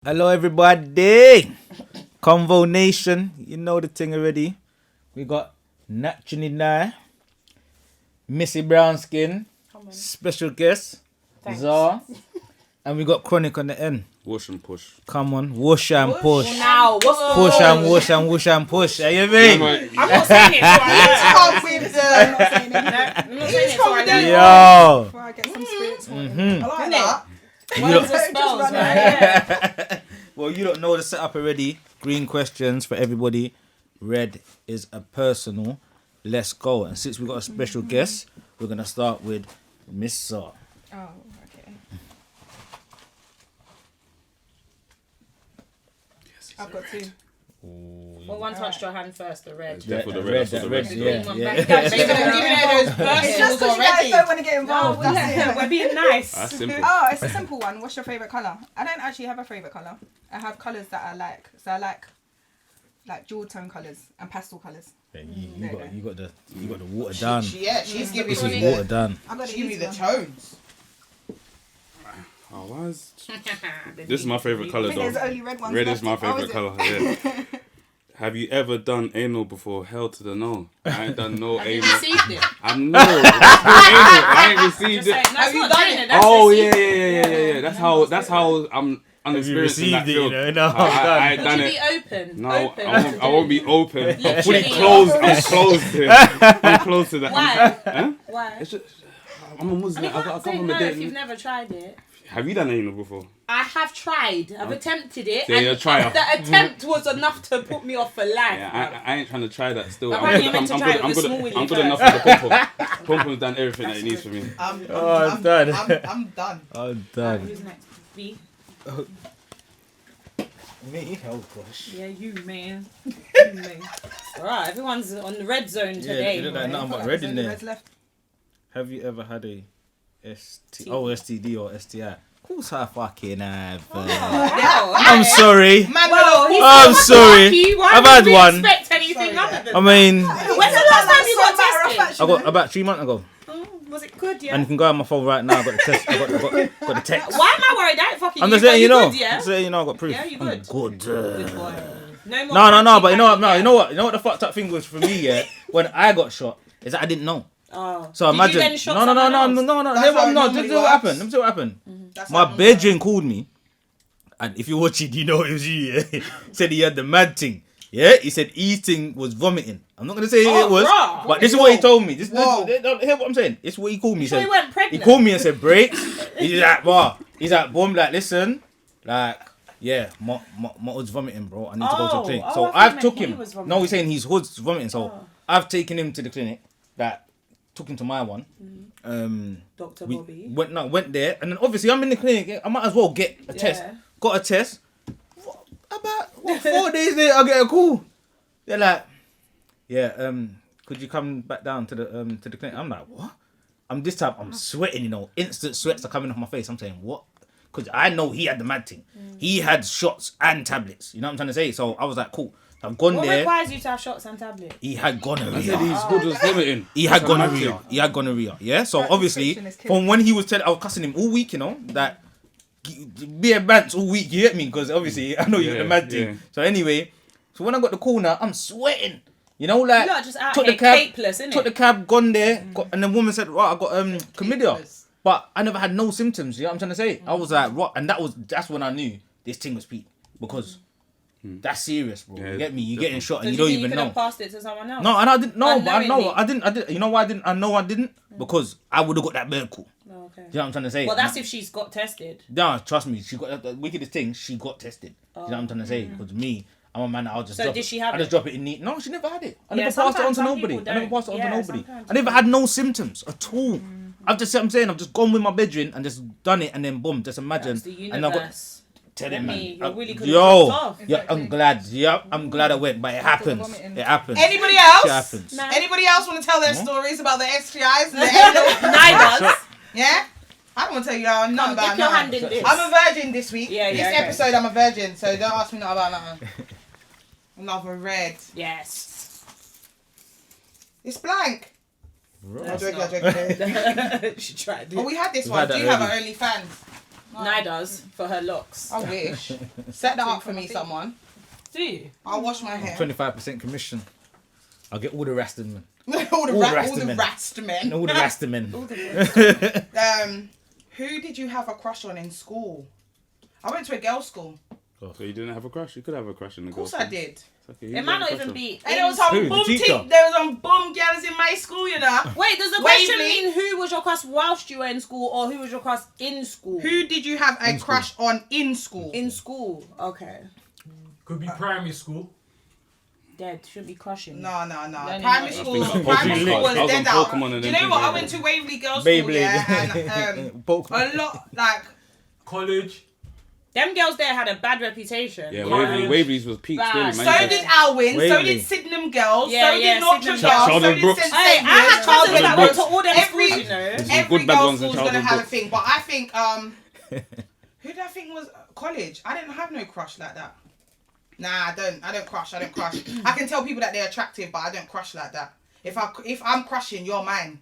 Hello, everybody. Convo Nation. You know the thing already. We got Naturally Nye, Missy Brown Skin, special guest, Zar, and we got Chronic on the end. Wash and push. Come on, wash and push. Now, what's the Push and wash and wash and push. Are you mean? I'm not saying it, so I know. Yo. Before I get some spirits. I like that. You Spells, man. Well, you don't know the setup already. Green questions for everybody. Red is a personal. Let's go. And since we got a special guest, we're going to start with Miss Zar. Oh, okay. I've got two. Well, one touched your hand first, the red. Yeah, for the red. Yeah. It's just because you guys don't want to get involved. That's it. We're being nice. That's simple. Oh, it's a simple one. What's your favourite colour? I don't actually have a favourite colour. I have colours that I like. So I like jewel tone colours and pastel colours. Yeah, you got the water done. She's giving This me is water done. I got She's giving me the one. tones. Oh, why is... This is my favourite colour I think there's though. only red ones Red left. is my Oh, favourite it? colour, yeah. Have you ever done anal before? Hell to the no. I ain't done no Have you anal. received it? I know. I ain't received it. Have you you done done it? it? That's Oh, received. yeah. That's how I'm unexperienced in that field. I ain't Would done you it. be open? No, Open I won't be open. I'm fully Literally. closed. I'm closed to it. I'm close to that. Why? Huh? Why? It's just, I'm a I Muslim. mean, I you come can't say from no a if you've date. never tried it. Have you done anal before? I have tried. I've attempted it. So you're a trier. The attempt was enough to put me off for life. Yeah, I ain't trying to try that still. Apparently you're meant to try it with a small I'm willy good first. enough for the pom-pom. Pom-pom's done everything that it needs for me. I'm done. I'm done. I'm done. Who's next? B? Me? Oh, gosh. Yeah, you, man. You, man. Alright, everyone's on the red zone today. you look like man. nothing but There's red in only there. reds left. Have you ever had a STD or STI? Of course I fucking have. Wow. I'm sorry. Man, Well, he's I'm so sorry. lucky. Why I've would had we one. expect anything other than I mean, When's the last time you got tested? I got about 3 months ago. Was it good, yeah? And you can go on my phone right now. I got the test. I got the text. Why am I worried? I ain't fucking I'm you. just letting you but know. Good, yeah? Just letting you know I got proof. Yeah, you I'm good. good. Good boy. No more. No. But you know what? what? You know what the fucked up thing was for me? Yeah, when I got shot, is that I didn't know. Oh. So Did imagine. You then shot No. someone else? That's Hear how it what normally Just see what works. happened. Let me see what happened. That's My how it bedroom called me, and if you're watching, you know it was you. Yeah? Said he had the mad thing. Yeah, he said eating was vomiting. I'm not gonna say Oh, it was, bruh. but this is what he told me. This Whoa. hear what I'm saying. This is what he called me. He So said he went he pregnant. called me and said breaks. He's like, wow. He's like, boom, like listen, like yeah, my hood's vomiting, bro. I need to go to the clinic. Oh, So I thought I've you took meant he him. was vomiting. No, he's saying his hood's vomiting. So I've taken him to the clinic. That took him to my one. Dr. We Bobby. went there, and then obviously I'm in the clinic. I might as well get a test. Got a test. About 4 days later, I get a call. They're like, yeah, could you come back down to the clinic? I'm like, what? I'm this time. I'm sweating. You know, instant sweats are coming off my face. I'm saying what? Because I know he had the mad thing. He had shots and tablets. You know what I'm trying to say? So I was like, cool. I've gone What there. requires you to have shots and tablets? He had gonorrhea. I said his hood was vomiting. He had That's a mad gonorrhea. thing. He had gonorrhea. Yeah. So That obviously, description is killing from when he was telling, I was cussing him all week. You know that be a bants all week. You get me? Because obviously I know you got the mad thing. Yeah. So anyway, so when I got the call now, I'm sweating. You know, like You lot are just out took here the cab, capeless, innit? took the cab, gone there, and the woman said, "Right, I got chlamydia," but I never had no symptoms. You know what I'm trying to say? I was like, "What?" And that's when I knew this thing was peak because. That's serious, bro. Yeah, you get me? You getting shot and So you do don't think even you could know. have passed it to someone else? No, and I didn't. No, but I know Unknowingly. I didn't. You know why I didn't? I know I didn't because I would have got that medical. Oh, okay. Do you know what I'm trying to say? Well, that's if she's got tested. No, trust me. She got the wickedest thing. She got tested. Do you know what I'm trying to say? Because me, I'm a man. I'll just. So drop did it. she have I just it? drop it in neat. No, she never had it. I Yeah, never passed it on sometimes to some nobody. people I never don't. passed it on to Yeah, nobody. sometimes I never had no symptoms at all. I've just. I'm saying I've just gone with my bedroom and just done it and then boom. Just imagine. That's the And I got. universe. Tell Get him, me, man. you really could've Yo, dropped off. yeah, I'm glad. Yeah, I'm glad I went, but it happens. vomiting. It happens. Anybody Shit else? happens. Nah. Anybody else want to tell their stories about the STIs? And the anal? Neither. Yeah? I don't want to tell you nothing Come, about dip your hand nothing. in this. I'm a virgin this week. Yeah, this yeah, okay. episode, I'm a virgin, so don't ask me nothing about nothing. Another red. Yes. It's blank. Bro. I'm joking. She tried Oh, it. we had this We've one. had Do that you have an already. OnlyFans? Nye does for her locks. I wish. Set that up for me, someone. Do you? I'll wash my hair. 25% commission. I'll get all the Rastamen. all the Rastamen. Rastamen. All the Rastamen. Who did you have a crush on in school? I went to a girls' school. So you didn't have a crush? You could have a crush in the Of course girls' I did. school. Okay, It might not even be. And there was some Who, the boom teacher? there was some boom girls in my school, you know. Wait, does the question Waverley. mean who was your crush whilst you were in school or who was your crush in school? Who did you have a crush on in school? In school. Okay. Could be primary school. Dead. Shouldn't be crushing. No. Learning Primary what school, it is. primary school was I was on dead out. Pokemon and Do you them know what? I things, went to Waverley Girls' Beyblade. School, yeah, and Pokemon. a lot, like, College. Them girls there had a bad reputation. Yeah, College. Waverley's was peak still, Bad. man. so did Alwyn, so Waverley. did Sydenham Girls, Yeah, so yeah, did Notre Sydenham Girls, so Charlotte did Brooks. St. Hey, I had Saviour's, cousins that went Charlotte to all them Every- schools, you know. Some Every good bad girls' ones in school's gonna Charlotte have a Brooks. thing, but I think who did I think was college? I didn't have no crush like that. Nah, I don't crush. I can tell people that they're attractive, but I don't crush like that. If I'm crushing, you're mine.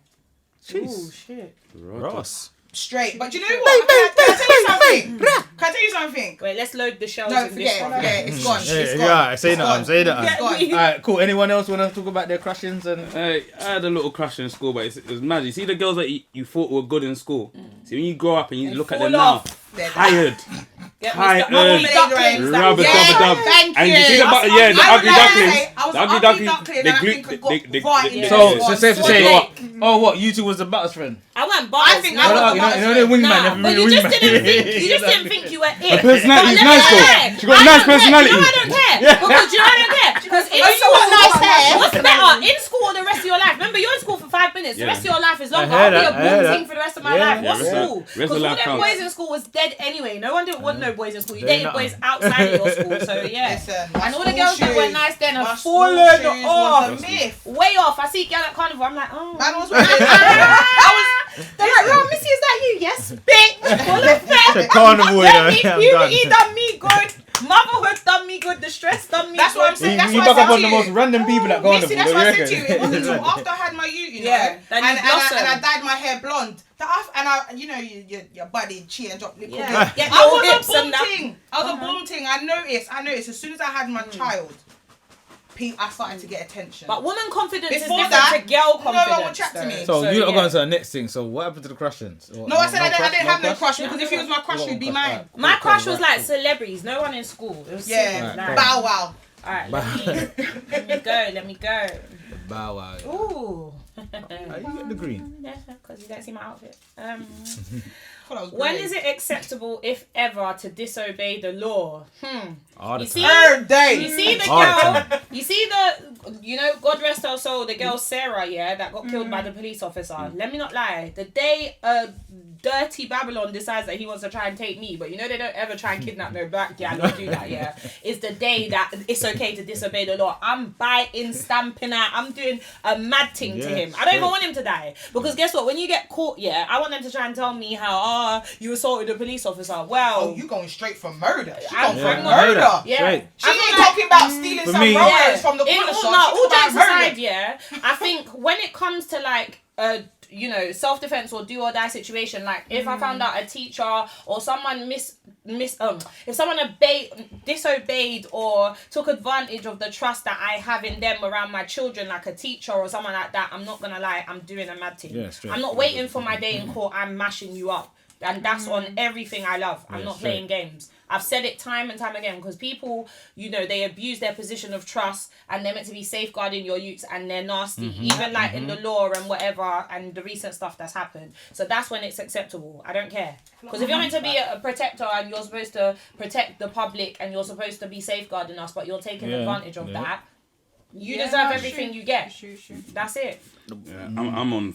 Ooh, shit. Ross. Straight. But you know what? Can I tell you something? Can I tell you something? Wait, let's load the shells No, in this forget one. it. Forget it. It's gone. Yeah, It's gone. yeah, say It's that. gone. Say that. It's gone. Alright, cool. Anyone else want to talk about their crushings and? I had a little crush in school, but it was mad. You see the girls that you thought were good in school. See, when you grow up and you look at them fall now, off. They're tired, Get tired, Mr. Mummy Ducklings. rubber Yeah, dub dub. thank And you you. see the That's yeah, the I would ugly like to ducklings. say, I was The an ugly ugly duckling. duckling They and I glue. think I got right in Yeah. there. So One. safe to One say, day. what? You two was the Butters friend. I went I bars. think no. I was No, the you know Butters the friend. wingman. Nah, but you just didn't think you were it. Her personality is But nice let me though. tell She got a I nice don't care. personality. You know I don't care. Because you know I don't care. Because in Oh, you school, got nice hair. what's better, in school or the rest of your life? Remember, you're in school for 5 minutes. The Yeah. rest of your life is longer. I heard I'll be that, a I heard boom thing that. for the rest of my Yeah. life. Yeah, What's rest of- school? rest of Because all life them counts. boys in school was dead anyway. No one didn't want no boys in school. You They dated not. boys outside of your school. So yeah. Listen, my And all the school girls that were shoes- nice then my have school fallen shoes was off. a myth. Way off. I see girl at carnival. I'm like, oh. Man was They're like, oh, Missy, is that you? Yes, bitch. Full of The fat. carnival. Let me, I'm puberty done. done me good. Motherhood done me good. The stress done me That's good. what I'm saying. That's You what back I up said on to the you. most random people at carnival. Missy, that's what I said to you. It don't wasn't you until reckon? after I had my ute, you know, Yeah, then you blossom. and I dyed my hair blonde. And you know, your body change up. Yeah. Get I your was hips a boom and that. ting. I was a boom ting. I noticed. As soon as I had my child, I started to get attention. But woman confidence is Before different that, to girl no one would confidence. chat to me. So you lot yeah. going to the next thing. So what happened to the crushings? No, I said I didn't have no crush because if he was my crush, he'd be mine. My crush was like celebrities. No one in school. It was Yeah, simple, like- Bow Wow. Alright, let me go. Bow wow. Ooh. You get the green. Yeah, because you don't see my outfit. When When is it acceptable, if ever, to disobey the law? All the You see, time. Third day. you see the All the girl, time. you see the, God rest her soul, the girl Sarah, yeah, that got killed by the police officer. Let me not lie. The day dirty Babylon decides that he wants to try and take me, but you know they don't ever try and kidnap no black gal or do that, yeah, is the day that it's okay to disobey the law. I'm biting, stamping out, I'm doing a mad thing to Yeah, him. I don't even straight. want him to die. Because guess what? When you get caught, yeah, I want them to try and tell me how, you assaulted a police officer. Well, Oh, you going straight for murder. She I'm going for for murder. yeah. Straight. She ain't talking about stealing For some me- rollers from the In corner all, shop. no, She all talking jokes about murder. aside, yeah, I think when it comes to like self-defense or do or die situation, like if I found out a teacher or someone if someone disobeyed or took advantage of the trust that I have in them around my children, like a teacher or someone like that, I'm not gonna lie, I'm doing a mad thing. Yeah, straight. I'm not waiting for my day in court, I'm mashing you up. And that's on everything I love. I'm not straight. playing games. I've said it time and time again because people, they abuse their position of trust and they're meant to be safeguarding your youths and they're nasty. Even like in the law and whatever and the recent stuff that's happened. So that's when it's acceptable. I don't care. Because if you're meant to be a protector and you're supposed to protect the public and you're supposed to be safeguarding us, but you're taking advantage of that, you deserve everything you get. That's it. Yeah, I'm on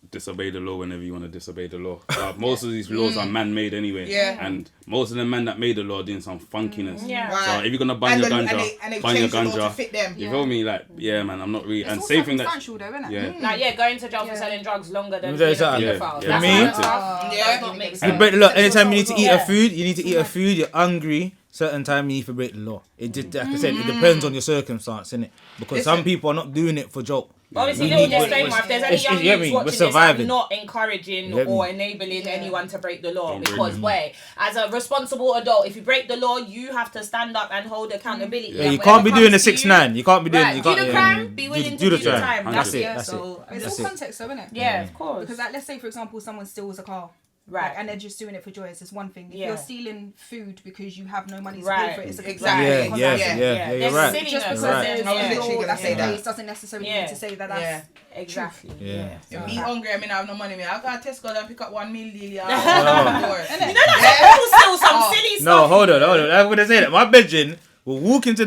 disobey the law whenever you want to disobey the law. Most of these laws are man-made anyway. Yeah. And most of the men that made the law are doing some funkiness. Yeah. Right. So if you're gonna ban your ganja, and they ban your changed the law to ganja. fit them. You feel me? Like, yeah, man, I'm not really. It's And all same thing that. circumstantial though, isn't it? Yeah. Like, going to jail for selling drugs longer than Let me being a tell you paedophile. something. That's Yeah. all Me? that stuff Yeah. does not make You sense. break the law. Anytime you need to eat Yeah. a food, you need to eat a food. You're hungry. Certain time you need to break the law. It just, like I said, it depends on your circumstance, innit? Because some Listen. people are not doing it for joke. Obviously, We little need- disclaimer, if there's any it's- young you get youths me? We're watching this, I'm surviving. not encouraging You get or me? enabling anyone to break the law. Don't break Because the wait, as a responsible adult, if you break the law, you have to stand up and hold accountability. Yeah, And you whatever can't be doing the comes to you, 6ix9ine. You can't be doing. Right, You do can't the crime, be willing to do the time. That's it. Yeah, That's so it. it's That's all it. context, though, isn't it? Yeah, of course. Because like, let's say for example, someone steals a car. Right. Like, and they're just doing it for joy. It's one thing. If Yeah. you're stealing food because you have no money to Right. pay for it, it's a Exactly. Yeah, different yeah, conversation. yeah. You're There's right. silliness. Just because You're right. there's I was a literally law gonna that's say in that. place doesn't necessarily Yeah. mean to say that that's Yeah. Exactly. Yeah. Yeah. Me hungry, I mean I have no money, man. I got Tesco and pick up 1 meal daily. You know that Yeah. people steal some Oh. silly stuff. No, hold on. I'm gonna say that my bedroom will walk into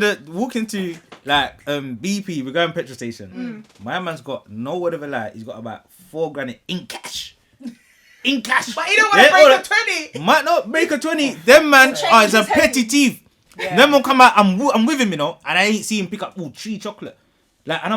like BP. We're going petrol station. My man's got no word of a lie. He's got about $4,000 in cash. In cash. But he don't want to break a 20. Might not make a 20. Them man are is a his head. petty thief. Yeah. Them will come out. I'm with him, you know, and I ain't see him pick up 3 chocolate. Like, and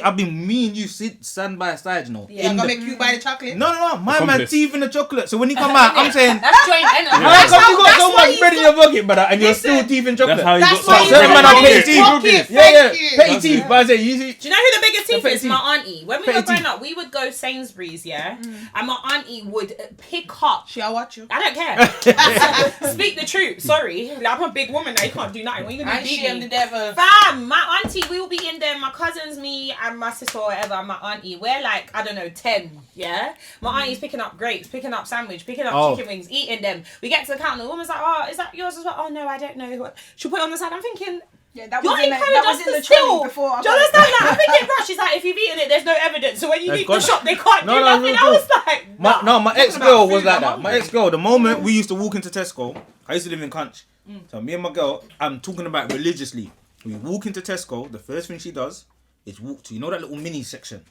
I've been me and you stand by side, you know. Yeah, I'm in gonna the- make you buy the chocolate. No, my man Accomplice. thieving the chocolate. So when he come out, I'm saying, That's joint enemy. how come you got that's so why much you bread in your bucket, brother, and you're still thieving chocolate? That's how you That's got why some you Certain got man are money. petty thief. Pocket, Yeah, thank you. petty thief. But I say, you see, Do you know who the biggest thief petty is? thief. My auntie. When we Petty were growing thief. up, we would go Sainsbury's, yeah, and my auntie would pick up. She'll watch you. I don't care. Speak the truth. Sorry, like, I'm a big woman now. You can't do nothing. What are you gonna And do? she am the devil. Fam, my auntie, we will be in there. My cousins, me, and my sister or whatever. And my auntie, we're like, I don't know, 10. Yeah, my auntie's picking up grapes, picking up sandwich, picking up Oh. chicken wings, eating them. We get to the counter. The woman's like, "Oh, is that yours as well?" "Oh no, I don't know." She'll put it on the side. I'm thinking, yeah, that you're was in the, encouraging that us was to in the steal. training before. Do you understand that? I'm thinking, bro, she's like, if you've eaten it, there's no evidence. So when you That's leave the gone. shop, they can't No, do no, nothing. real I talk. was like, my ex-girl was food, like I'm that. My hungry. ex-girl, the moment we used to walk into Tesco, I used to live in Cunch. So me and my girl, I'm talking about religiously. We walk into Tesco, the first thing she does is walk to, you know that little mini section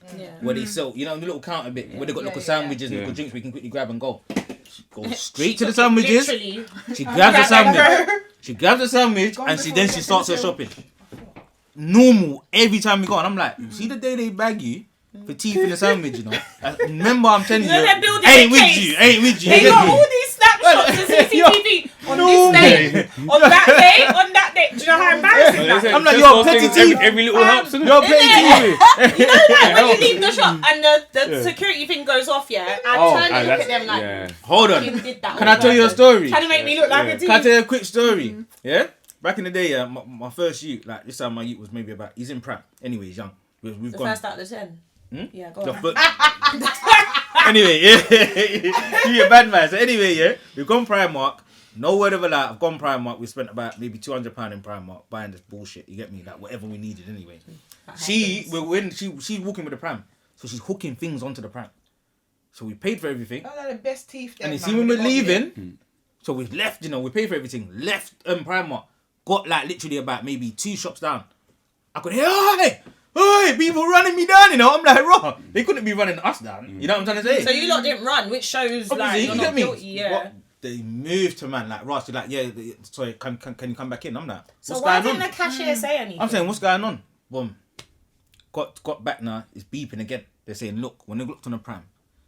where they sell, you know, the little counter bit where they got little sandwiches, little drinks we can quickly grab and go. She goes straight to the sandwiches. Literally. She grabs the sandwich. She grabs the sandwich Gone and she before then we she get starts to her the shopping. Normal every time we go, and I'm like, you see the day they bag you for teeth in the sandwich, you know. Remember, I'm telling you, You know they're building ain't a with case. you, ain't with you. They you got get me? all these snapshots and CCTV on No, this day, on that day, on that day. Do you know how embarrassing that is? I'm like, Just you're those petty things, thief. every little helps, innit? You're petty thief. You know that when you leave the shop and the security thing goes off, yeah, I turn and look at them like, yeah. Hold "You on. did that Can on I tell you a purpose." story? Trying to make me look like a Can I thief. tell you a quick story? Yeah? Back in the day, yeah, my first youth, like this time my youth was maybe about, he's in Pratt. Anyway, he's young. We've The gone. first out of the 10. Yeah, go The on. fir- anyway, yeah. You a bad man. So anyway, yeah, we've gone Primark. No word of a lie, I've gone Primark. We spent about maybe £200 in Primark buying this bullshit. You get me? Like whatever we needed anyway. She's walking with the pram. So she's hooking things onto the pram. So we paid for everything. Those are the best teeth. And you see when we're leaving, so we've left, you know, we paid for everything. Left Primark. Got like literally about maybe 2 shops down. I could hear, hey, people running me down, you know. I'm like, raw. They couldn't be running us down. You know what I'm trying to say? So you lot didn't run, which shows like Obviously, you're you not get me? guilty, yeah. What? They moved to man like Ross. You're like, yeah. Sorry, can you come back in? I'm like, So what's why going didn't on? the cashier say anything? I'm saying, what's going on? Boom. Got back now. It's beeping again. They're saying, look, when they looked on the pram,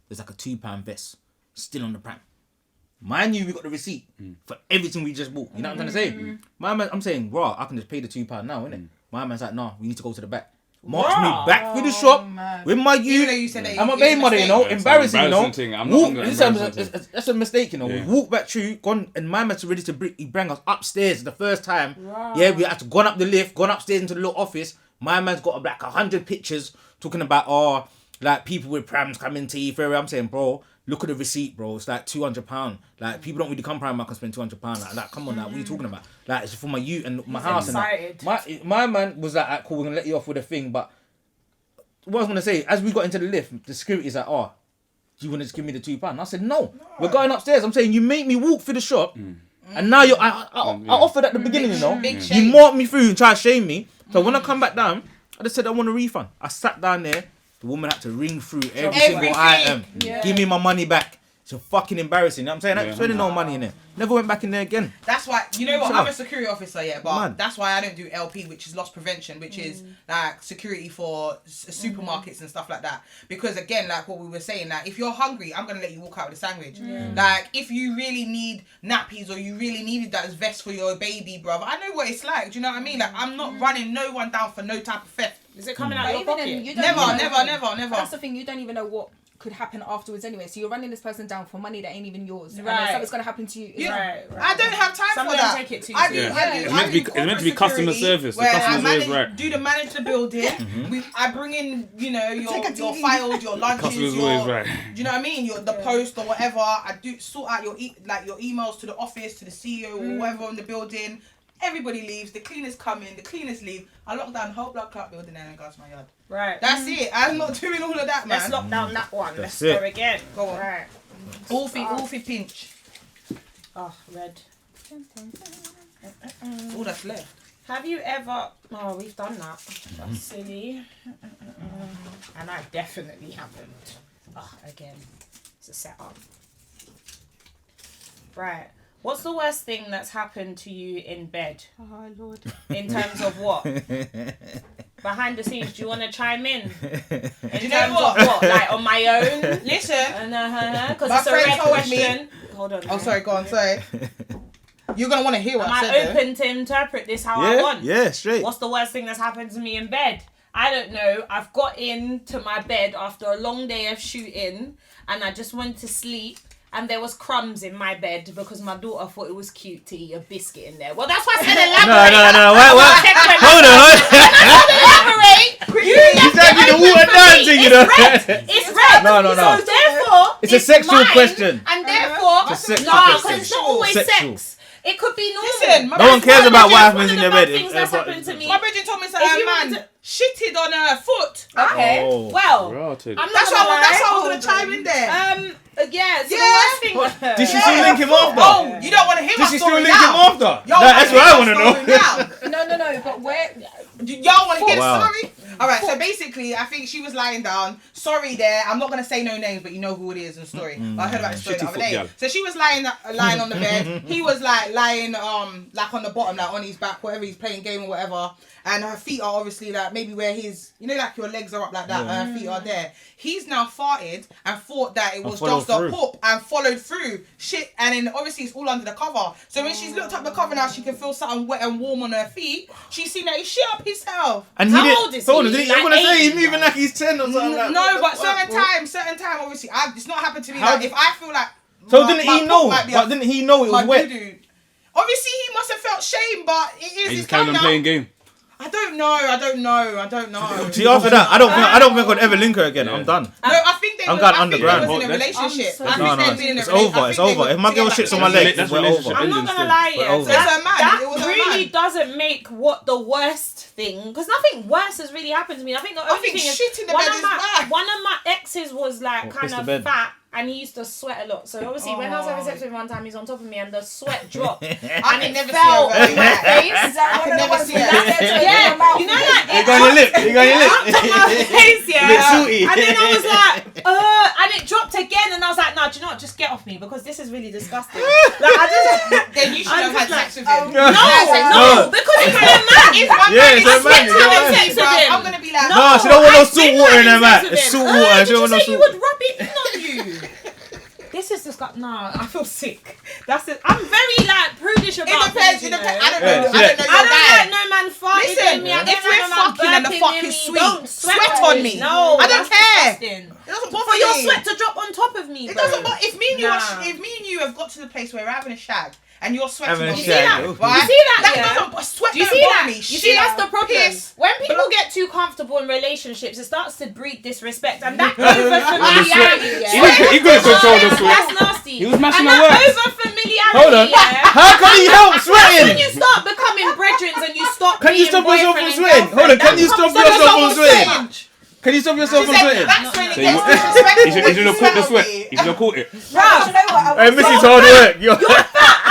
there's like a £2 vest still on the pram. Mind you, we got the receipt for everything we just bought. You know what I'm trying to say? My man, I'm saying, raw. I can just pay the £2 now, innit? My man's like, no, we need to go to the back. March me back through the shop with my Even though you youth. said that I'm a it's baby mother, you know, Yeah, it's an embarrassing, you know. embarrassing thing. I'm not gonna embarrassing thing. That's a mistake, you know. Yeah. We walked back through, gone, and my man's ready to bring us upstairs the first time. Yeah, we had to gone up the lift, gone upstairs into the little office. My man's got like 100 pictures talking about like people with prams coming to Euphoria. I'm saying, bro, look at the receipt, bro. It's like £200. Like people don't really come Primark and spend £200. Like come on, now, what are you talking about? Like it's for my youth and my house excited. and that. My man was like, cool, we're gonna let you off with a thing, but. What I was gonna say, as we got into the lift, the security's like, do you want to just give me the £2? I said, no, we're going upstairs. I'm saying, you make me walk through the shop, and now I offered at the beginning, you know. Big You shame. marked me through and try to shame me. So when I come back down, I just said I want a refund. I sat down there. The woman had to ring through every single Everything. item. Yeah. Give me my money back. It's fucking embarrassing. You know what I'm saying? I'm spending no money in there. Never went back in there again. That's why, you know what, Sure. I'm a security officer, yeah, but Man. that's why I don't do LP, which is loss prevention, which is like security for supermarkets and stuff like that. Because again, like what we were saying, like if you're hungry, I'm going to let you walk out with a sandwich. Like if you really need nappies or you really needed that vest for your baby, brother, I know what it's like. Do you know what I mean? Like I'm not running no one down for no type of theft. Is it coming out But your even then, pocket? you don't Never. That's the thing. You don't even know what could happen afterwards anyway. So you're running this person down for money that ain't even yours. And then Right. something's gonna happen to you. Yeah. Right. I don't have time Some for of them that. take it too I do. serious. I do. It's I meant to be- do it's meant to be corporate customer security, service. The where customer I service, manage, right. do the manage the building. I bring in, you know, your files, your lunches, Customer's your. always right. Do you know what I mean? The post or whatever. I do sort out your your emails to the office, to the CEO or whatever in the building. Everybody leaves. The cleaners come in. The cleaners leave. I lock down the whole block club building and I go to my yard. Right. That's it. I'm not doing all of that, man. Let's lock down that one. That's Let's it. go again. Go on. Right. All for pinch. Oh, red. All that's left. Have you ever... Oh, we've done that. That's silly. And I definitely haven't. Oh, again. It's a setup. Right. What's the worst thing that's happened to you in bed? Oh Lord. In terms of what? Behind the scenes, do you want to chime in? In you know terms what? of what? Like on my own? Listen. Because My it's a friend red told me- question. Hold on. Oh, sorry. Go on. Sorry. You're gonna want to hear what Am I I said. open to interpret this how I Yeah, want? yeah, straight. What's the worst thing that's happened to me in bed? I don't know. I've got into my bed after a long day of shooting and I just went to sleep and there was crumbs in my bed because my daughter thought it was cute to eat a biscuit in there. Well, that's why I said elaborate. No. What? Hold on. Elaborate. He's actually the water dancing, you know. It's red. No. So therefore, It's a sexual mine, question. And therefore, It's a sexual because question. it's not always Sexual. sex. It could be normal. Listen, No one cares about what happens in the your bad bed. things that's happened to me. My brother told me If that you a want man shitted on her foot. Okay. Oh. Well, Rotted. I'm not That's gonna why lie. I was gonna chime in there. Yeah. So Yeah. the worst thing. Did she still link him after? Oh, you don't want to hear Did my she still story link him now? after? Y'all That's what I want to know. No. But where? Y'all want to hear Wow. the story? All right. So basically, I think she was lying down. Sorry, there. I'm not gonna say no names, but you know who it is in the story. I heard about the story the Shitty other foot day. gal. So she was lying on the bed. He was like lying like on the bottom, like on his back, whatever. He's playing game or whatever. And her feet are obviously like maybe where his, you know, like your legs are up like that. And her feet are there. He's now farted and thought that it was followed just a through. poop and followed through. Shit. And then obviously it's all under the cover. So when she's looked up the cover now, she can feel something wet and warm on her feet. She's seen that he shit up himself. And How didn't- old is hold he? on, I'm Like gonna say 80? he's moving like he's 10 or something. Like No, but what? certain time, obviously, it's not happened to me. How Like, if I feel like. So my- didn't my he foot know? might be But up- didn't he know it my was wet? doo-doo. Obviously, he must have felt shame, but it is. He It's just carried done on now. playing game. I don't know. See, after that, I don't think I'd ever link her again. Yeah. I'm done. No, I think they I'm was, going I think underground. they was in a Oh, relationship. so I think No, they'd been in a it's relationship. over. It's over. If my girl shits on my leg, That's we're relationship. over. I'm not Ending gonna still. lie, We're yeah. over. So It's a man. that It was a really man. doesn't make what the worst thing, because nothing worse has really happened to me. I think the only think thing is shit in the one bed of is my bad. one of my exes was like What, kind piss the of bed? fat. And he used to sweat a lot. So obviously when I was having sex with him one time, he's on top of me and the sweat dropped. I and can it never see fell her on going my back. face. Is that I one can of the never ones see where that. that's it, Yeah, your mouth? you know like You got your lip. You got your lip. my face, yeah. A bit salty. And then I was like, and it dropped again, and I was like, no, do you know what? Just get off me because this is really disgusting. Like I just Then you should I'm have had just like, sex with him. no, because it's a man. If one Yeah, man it's is a man, sweating it's a on man. sex with him, I'm gonna be like, No, she don't want no I've salt been water in her having mouth. sex It's with salt him. water. Did She you don't want no say you salt. would rub it in on you? This is just like, nah, I feel sick. That's it. I'm very like prudish about It depends. things, It you know. depends. I don't Yeah, know. yeah. I don't know I your don't guy. like no man farting Listen, in me. I if don't we're like no man fucking and the burping fuck in is me. sweet, Don't sweat on me. No, I don't that's care. disgusting. It doesn't For bother your me. sweat to drop on top of me, It bro. doesn't. But if me and you, Nah. if me and you have got to the place where we're having a shag and you're sweating Having a on me, shag, right? oh. You see that, yeah? doesn't sweat. Do you don't see bother that? Me. You see that's the problem. Piss. When people get too comfortable in relationships, it starts to breed disrespect, and that over familiarity. He couldn't control the sweat. That's nasty. He was mashing and the that works. over familiarity. Hold on. Yeah. How can he help That's when sweating? you start becoming brethren and you stop Can you being stop yourself boyfriend from and sweating? Hold on, girlfriend. can you That stop comes yourself so from sweating? much. Can you stop yourself from She said sweating? that's when it So gets he disrespectful. should have caught the sweat. He should have caught it. But you know what? Hey, Missy's hard work. Yo.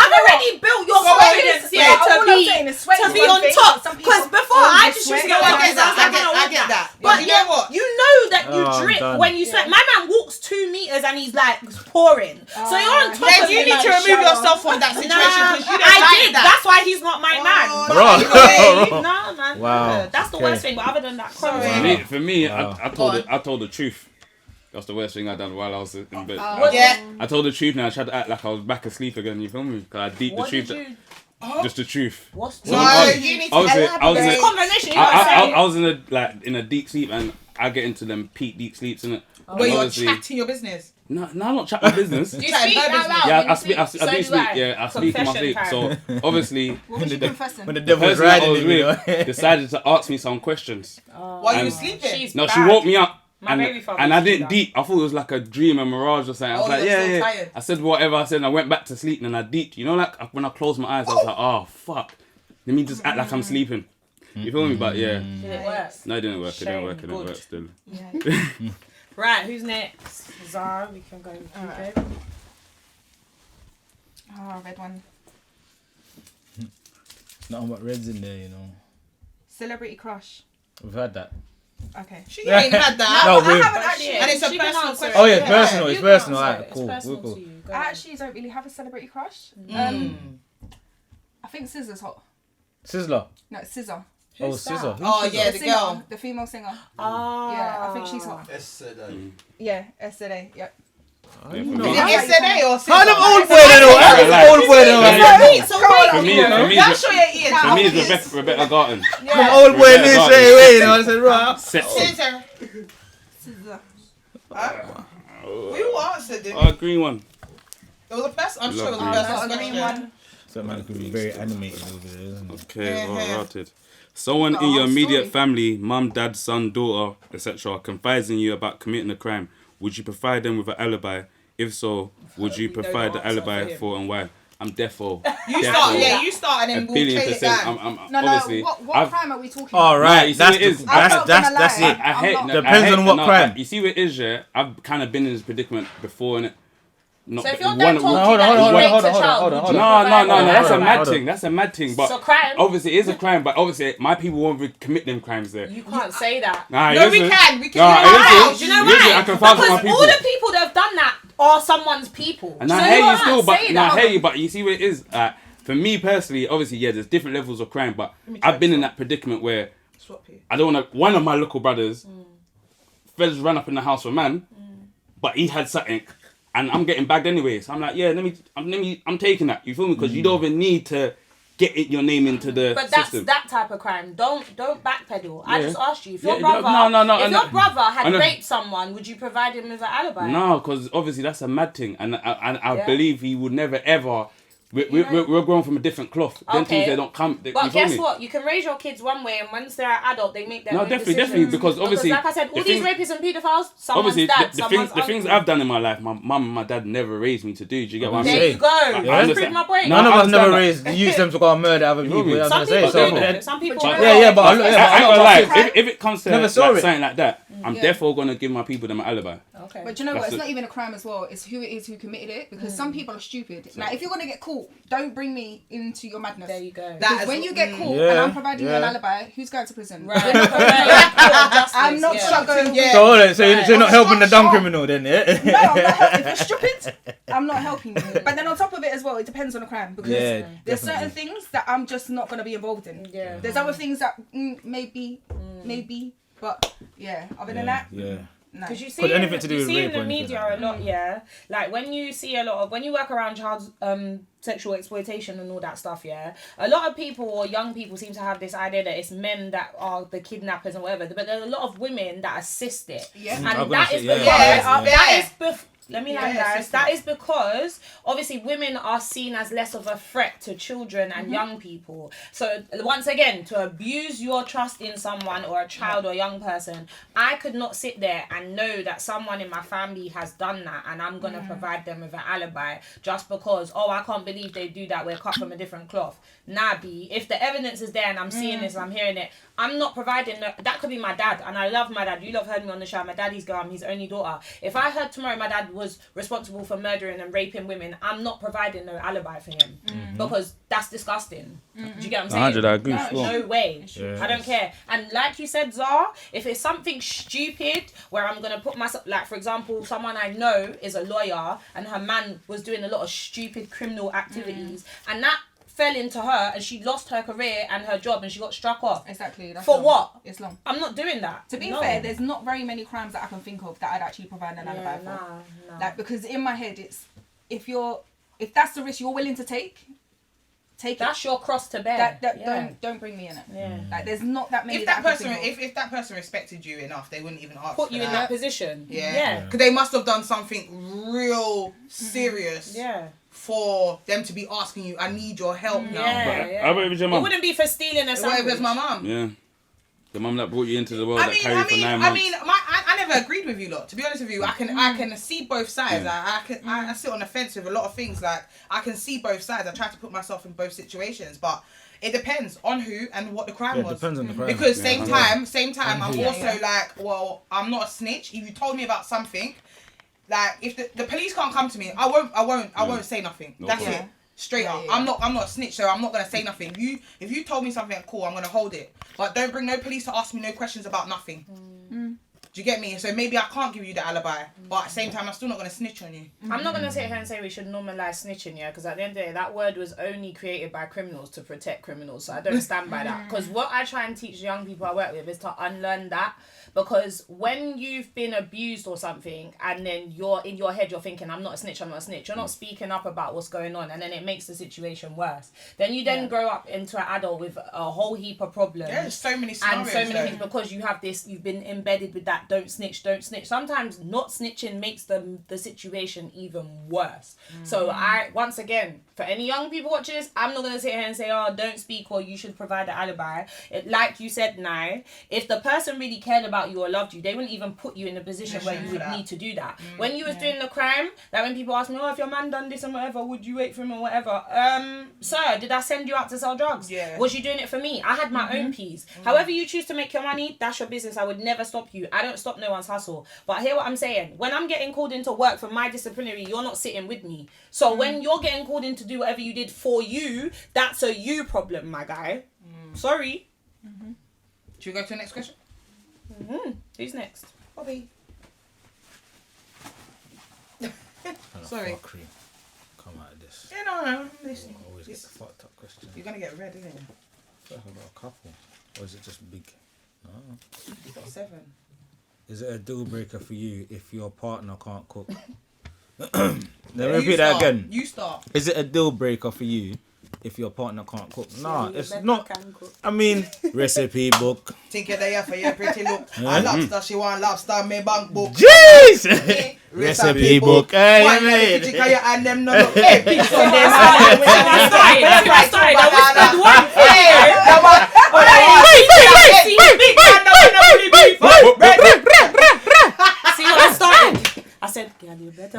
I've already built your So confidence yeah, here all to I'm be saying is sweat is be one on thing, top. but some Because people before I only just sweat used to go when like I this. I was like, I get that. But you know what? You know that you Oh, I'm drip done. when you sweat. My man walks 2 meters and he's like pouring. So you're on top Then of you him. need to like, remove shower. yourself from that situation Nah, because you don't I like did. that. That's why he's not my man. Bro. But no, man. Wow. That's the Okay. worst thing. But other than that, Sorry. crumbs. For me, Wow. I told the truth. That's the worst thing I done while I was in bed. Yeah. I told the truth now. I tried to act like I was back asleep again. You feel me? Because I deep the What did truth. you? Just the truth. What's the So No, I was- you need to obviously, I was in elaborate. a- conversation? You gotta say. I was in a deep sleep, and I get into them peak deep sleeps, innit? Where you're chatting your business. No, I'm not chatting my business. Do you Chatting speak her out business. loud? Yeah, when I you speak. I So do do speak. I. Yeah, I speak in my sleep. Confession So obviously, What was you confessing? When the the devil's person I riding was him, you know. with decided to ask me some questions. While you were And- sleeping. She's No, she bad. woke me up. My baby father And I used to do didn't that. deep. I thought it was like a dream, a mirage or something. I was Oh, like, you're yeah, still yeah. tired. I said whatever I said, and I went back to sleep, and then I deeped. You know, like when I closed my eyes, I was like, oh fuck. Let me just act like I'm sleeping. You feel me? But yeah, Did it work? no, it didn't work. It didn't Shame. work. It didn't Good. work still. Yeah. Right, who's next? Zara, we can go. Alright. Okay. Oh, red one. Nothing but reds in there, you know. Celebrity crush. We've had that. Okay. She ain't had that. No, but I we- haven't But actually. she- And it's a she can personal answer it. question. Oh yeah, Yeah. personal. It's You can personal. answer Alright, it. It's cool. personal We're cool. to you. Go I ahead. actually don't really have a celebrity crush. Mm. I think Scissor's hot. Sizzler. No, Scissor. Oh, Who's that? Scissor. Oh, Who's yeah, Scissor? the Singer, girl. the female singer. Ah. Yeah, I think she's hot. Yeah, yesterday. Yep. Yeah, for Is me, it yesterday or How them Scissor? old boy they know? How them Like- old boy they Like- know? Wait, so wait. For me, That's your ears. for me, it's Rebecca Garten. Them old boy Rebecca knew Garden. straight away, you know. I said, right. Sexy. Scissor. Scissor. We all answered it. Oh, green one. It was a person. I'm sure it was a Lovely. Got personal a green question. one. So man could be very animated over there, isn't it? Okay, Yeah, yeah. rotted. Someone Got in a your whole immediate story. family, mum, dad, son, daughter, etc., confides in you about committing a crime. Would you provide them with an alibi? If so, would you We know provide the the answer alibi for him. for and why? I'm defo. You start, yeah, you start and A then we'll billion take it percent. down. I'm No, obviously. what I've- crime are we talking All about? right, you see that's what it is? the, I'm that's not that's gonna that's lie. it. I hate. I'm not- I Depends hate- on what no, crime. You see what it is, yeah? I've kind of been in this predicament before, innit? Not So if your one- dad told No, you hold on, that hold he on, raped hold a on, hold on, child, hold on, would hold you on. No, provide no, an that's a hold on, mad hold on. thing. That's a mad thing. But So crime. obviously, it is a crime. But obviously, my people won't commit them crimes there. You can't say that. Nah, No, we listen. can. We can. Nah, You know listen. why? Do you know Listen, why? I can vouch for my Because people. all the people that have done that are someone's people. And so I hear you can't still, but say and I that. hear you, but you see what it is. For me personally, obviously, yeah, there's different levels of crime. But I've been in that predicament where Swap it. I don't want to. One of my little brothers, feds ran up in the house for man, but he had something, and I'm getting bagged anyway. So I'm like, yeah, I'm taking that. You feel me? Because you don't even need to get your name into the But that's system. that type of crime. Don't backpedal. I Yeah. just asked you if your Yeah, brother, no, if I your know. brother I had know. raped someone, would you provide him with an alibi? No, because obviously that's a mad thing, and I Yeah. believe he would never ever. We're grown from a different cloth. Them Okay. things they don't come. You But feel guess me? what? You can raise your kids one way, and once they're adult, they make their No, own definitely, decisions. because obviously, like I said, all the these thing- rapists and paedophiles, someone's Obviously, dad, the someone's things uncle. I've done in my life, my mum and my dad never raised me to do. Do you get what I'm There saying? you go. I Prove understand. my point. No, None of I us never understand raised use them to go and murder other You feel people. me? That's Some what I'm saying. people So, do. then- Some people But do. yeah, but I ain't gonna lie. crime. If it comes to Never like, saw it. something like that, I'm Yeah. therefore gonna give my people them an alibi. Okay. But you know what? That's It's it. not even a crime as well. It's who it is who committed it. Because some people are stupid. Like, if you're gonna get caught, don't bring me into your madness. There you go. That Because is- when you get caught Yeah, and I'm providing you an yeah. alibi, who's going to prison? Right. We're not going to I'm not Yeah. going. Yeah. So hold on, so you're not helping the dumb Shut up. criminal then, yeah? No, I'm not helping. If you're stupid, I'm not helping you. But then on top of it as well, it depends on the crime because Yeah, there's definitely. certain things that I'm just not going to be involved in. Yeah. There's other things that maybe, but yeah. Other than that, Yeah. no. Because you see, Got anything to do you with see rape in the or anything media like a lot, yeah. Like when you see a lot of when you work around child sexual exploitation and all that stuff, yeah. A lot of people or young people seem to have this idea that it's men that are the kidnappers and whatever, but there's a lot of women that assist it. Yeah. And I'm gonna that say- is yeah, because yeah, that is let me Yeah, land, guys. assist That it. is because obviously women are seen as less of a threat to children and young people. So once again, to abuse your trust in someone or a child or a young person, I could not sit there and know that someone in my family has done that and I'm gonna provide them with an alibi just because, oh, I can't believe they do that, we're cut from a different cloth. Nah, B, if the evidence is there and I'm seeing this, I'm hearing it, I'm not providing that could be my dad, and I love my dad. You lot have heard me on the show. My daddy's girl, I'm his only daughter. If I heard tomorrow my dad was responsible for murdering and raping women, I'm not providing no alibi for him because that's disgusting. Do you get what I'm saying? 100, I agree, No, sure. no way. Yeah. I don't care. And like you said, Zara, if it's something stupid where I'm gonna put myself, like for example, someone I know is a lawyer and her man was doing a lot of stupid criminal activities, and that fell into her and she lost her career and her job and she got struck off. Exactly. That's For long. what? It's long. I'm not doing that. To be No. fair, there's not very many crimes that I can think of that I'd actually provide an alibi for. Nah. Like, because in my head, it's if that's the risk you're willing to take take it. That's your cross to bear. Don't bring me in it. Yeah. Like there's not that many. If that person, if that person respected you enough, they wouldn't even ask. Put you in that position. Yeah. Because they must have done something real serious. Yeah. For them to be asking you, I need your help now. Yeah. How about if it's your It mum? wouldn't be for stealing a What if sandwich. it's my mum? Yeah. The mum that brought you into the world I that mean, carried you for 9 months. I never agreed with you lot. To be honest with you, I can see both sides. I sit on the fence with a lot of things. Like I can see both sides. I try to put myself in both situations, but it depends on who and what the crime was. It depends on the crime. Because same time, I'm who. also like, well, I'm not a snitch. If you told me about something, like if the police can't come to me, I won't say nothing. No That's problem. it. Straight up. I'm not a snitch, so I'm not gonna say nothing. If you told me something cool, I'm gonna hold it. But don't bring no police to ask me no questions about nothing. Do you get me? So maybe I can't give you the alibi, but at the same time, I'm still not gonna snitch on you. I'm not going to sit here and say we should normalise snitching, yeah, because at the end of the day, that word was only created by criminals to protect criminals, so I don't stand by that. Because what I try and teach young people I work with is to unlearn that, because when you've been abused or something, and then you're in your head, you're thinking, I'm not a snitch, you're not speaking up about what's going on, and then it makes the situation worse. Then you then grow up into an adult with a whole heap of problems. Yeah, there's so many And scenarios. so many things, because you have this, you've been embedded with that don't snitch. Sometimes not snitching makes the situation even worse. So once again, for any young people watching this, I'm not going to sit here and say, oh, don't speak or you should provide an alibi. Like you said, Nye, if the person really cared about you or loved you, they wouldn't even put you in a position where you would need to do that. When you was doing the crime, like when people ask me, oh, if your man done this and whatever, would you wait for him or whatever? Sir, did I send you out to sell drugs? Yeah. Was you doing it for me? I had my own peas. However you choose to make your money, that's your business. I would never stop you. I don't stop no one's hustle. But hear what I'm saying. When I'm getting called into work for my disciplinary, you're not sitting with me. So when you're getting called in to do whatever you did for you, that's a you problem, my guy. Sorry. Should we go to the next question? Who's next? Bobby. Sorry. Come out of this. Yeah, no, I'm listening. Always get the fucked up question. You're gonna get red, isn't it? I feel like I've got a couple. Or is it just big? No. You got 7. Is it a deal breaker for you if your partner can't cook? Let me repeat that again. You start. Is it a deal breaker for you if your partner can't cook? Nah, it's not. I mean, recipe book. Think you're there for your pretty look. A lobster, she want lobster, me bank book. Jeez! Recipe book. Hey, Why man. you chicken and them no look. Hey, bitch, so they See what I started? I said, girl, you better.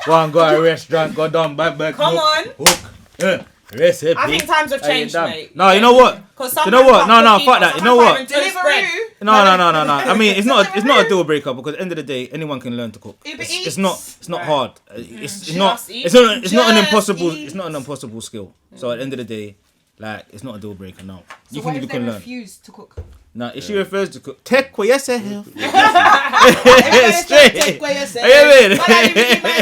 Go and go to a restaurant, go down, back. Come on. Hook. Recipe. I think times have changed, mate. No, you know what? You know what? No, fuck that. You know what? Deliveroo. No. I mean, it's not a deal breaker because at the end of the day, anyone can learn to cook. It's not hard. It's not an impossible skill. So at the end of the day, like, it's not a deal breaker. No, So what if they refuse to cook? Now, if she refers to cook, take for yourself. Straight. Take where you say. Amen.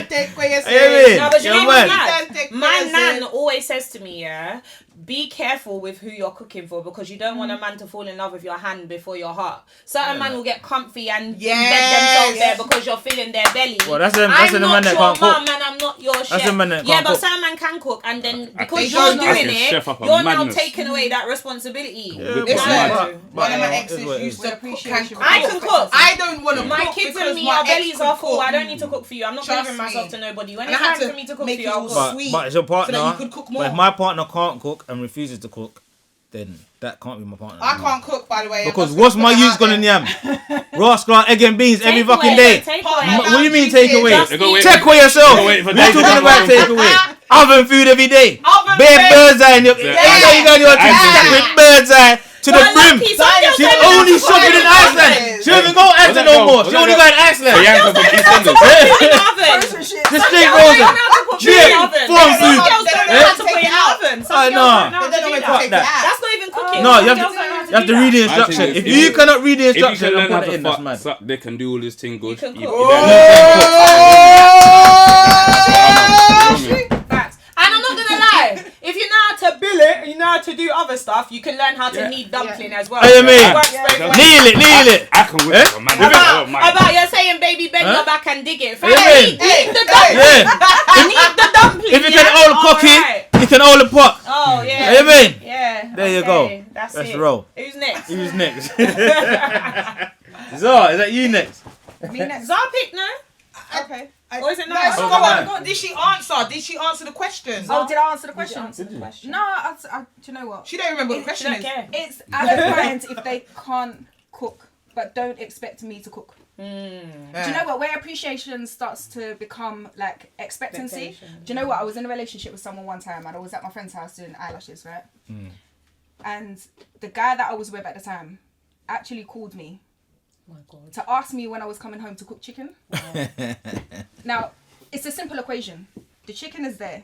Take where you Amen. say. No, but you Yeah, know man. what's mad? Take where My you nan say. always says to me, yeah, be careful with who you're cooking for because you don't want a man to fall in love with your hand before your heart. Certain man will get comfy and embed themselves there because you're filling their belly. Well, that's the man that can't cook. I'm not your mum and I'm not your chef. That's the man that Yeah, can't but cook. certain man can cook and then because They you're don't doing know. it, Chef up a you're now madness. taking away that responsibility. It's Yeah. like one of my It's exes what it used is. to cook. Appreciation. I can cook. I don't want to cook. My kids because and me, my our ex bellies could are full. cook. I don't need to cook for you. I'm not Trust giving myself me. to nobody. When And it's I had time to for me to cook make for you, it I'll all cook. sweet. But it's your partner. so that you could cook more. But if my partner can't cook and refuses to cook, then that can't be my partner. I can't cook, by the way. Because what's my use gonna yam? Rascal, egg and beans every Take fucking away, day. take What away. What do you mean take away? Just They go wait- Take away yourself. They go wait for We're days talking to about come. take away. Oven food every day. Oven Bake bread. bird's eye in your Yeah. every time you go to your Yeah. kitchen with bird's eye to the But brim. lucky, some girls She's don't only even shopping in have Iceland. to She don't even go to Iceland that no girl? more. Was She that only girl? go in Iceland. Bianca from EastEnders. in the oven. The street Girls rolls. don't know how to put food in Yeah, the oven. farm Some food. girls don't know how to put it in the oven. Some I girls know. don't know how to They don't do know where to that. take it out. That's not even cooking. No, Some you have girls to- don't know how You have to do read the that. instruction. I think If if you you- cannot read the If you instruction, can then learn how put it to in. That's fuck, mad. suck dick and do all this thing good, can you cook. Facts. And I'm not gonna lie, if you know how to bill it and you know how to do other stuff, you can learn how to knead dumpling as well. What do you mean? It works both ways. Kneel it. I can whip a man. About you're saying baby bend your back and dig it. Fam, Yeah, knead the dumpling. Yeah. Knead the dumpling. If you yeah? can old cocky, Alright. Ethan Olapot. Oh yeah. You know what I mean? Yeah. There you okay, go. That's Let's it. roll. Who's next? Who's next? Zara, is that you next? Me next. Zara pick, no? Okay. Or is it No, now? go on. Did she answer? Did she answer the question? Oh, did I answer the question? Answer the question. No, I, do you know what? She don't remember what the She question don't is. care. It's I don't mind if they can't cook, but don't expect me to cook. Do you know what? Where appreciation starts to become like expectancy. Do you know what? I was in a relationship with someone one time, and I was at my friend's house doing eyelashes, right? And the guy that I was with at the time actually called me Oh my God. to ask me when I was coming home to cook chicken. Now, it's a simple equation. The chicken is there.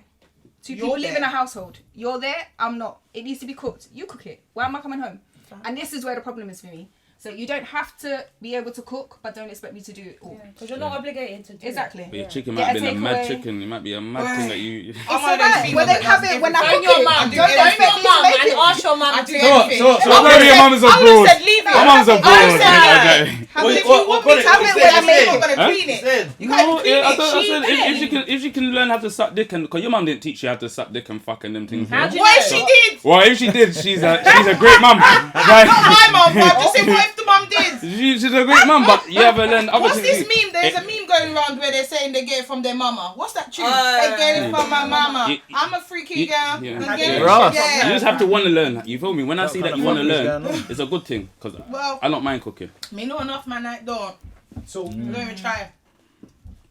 Two people live in a household. You're there, I'm not. It needs to be cooked. You cook it. Why am I coming home? And this is where the problem is for me. So you don't have to be able to cook, but don't expect me to do it all. Because you're not obligated to do Exactly. But your chicken Get might a be a mad takeaway. chicken. It might be a mad thing that you. It's alright. Well, then have it when I Phone cook your it. mum. do Don't everything. phone your mum and ask your mum I to do do everything. so Maybe your mum is I would abroad. have said leave it. My mum's abroad. I would have said Yeah, leave it. okay. Have it if you want me to have it when I make it. I'm going to clean it. You No, can't clean yeah, I it. thought I said She if she can learn how to suck dick and because your mum didn't teach you how to suck dick and fuck and them things. How do you What if know? she did? Well, if she did, she's a great mum. Right? Not my mum, but I'm just saying, what if the mum did? She's a great mum, but you ever learn other What's things. this meme? There's a meme going around where they're saying they get it from their mama. What's that tune? Oh. They get it from my mama. You- I'm a freaky you- girl. yeah. And Yeah. get it- Ross. You Yeah. just have to want to learn. You feel me? When I see that you want to fuck is learn, going on? it's a good thing because Well- I don't mind cooking. Me know enough, man. I don't. So, Don't even try.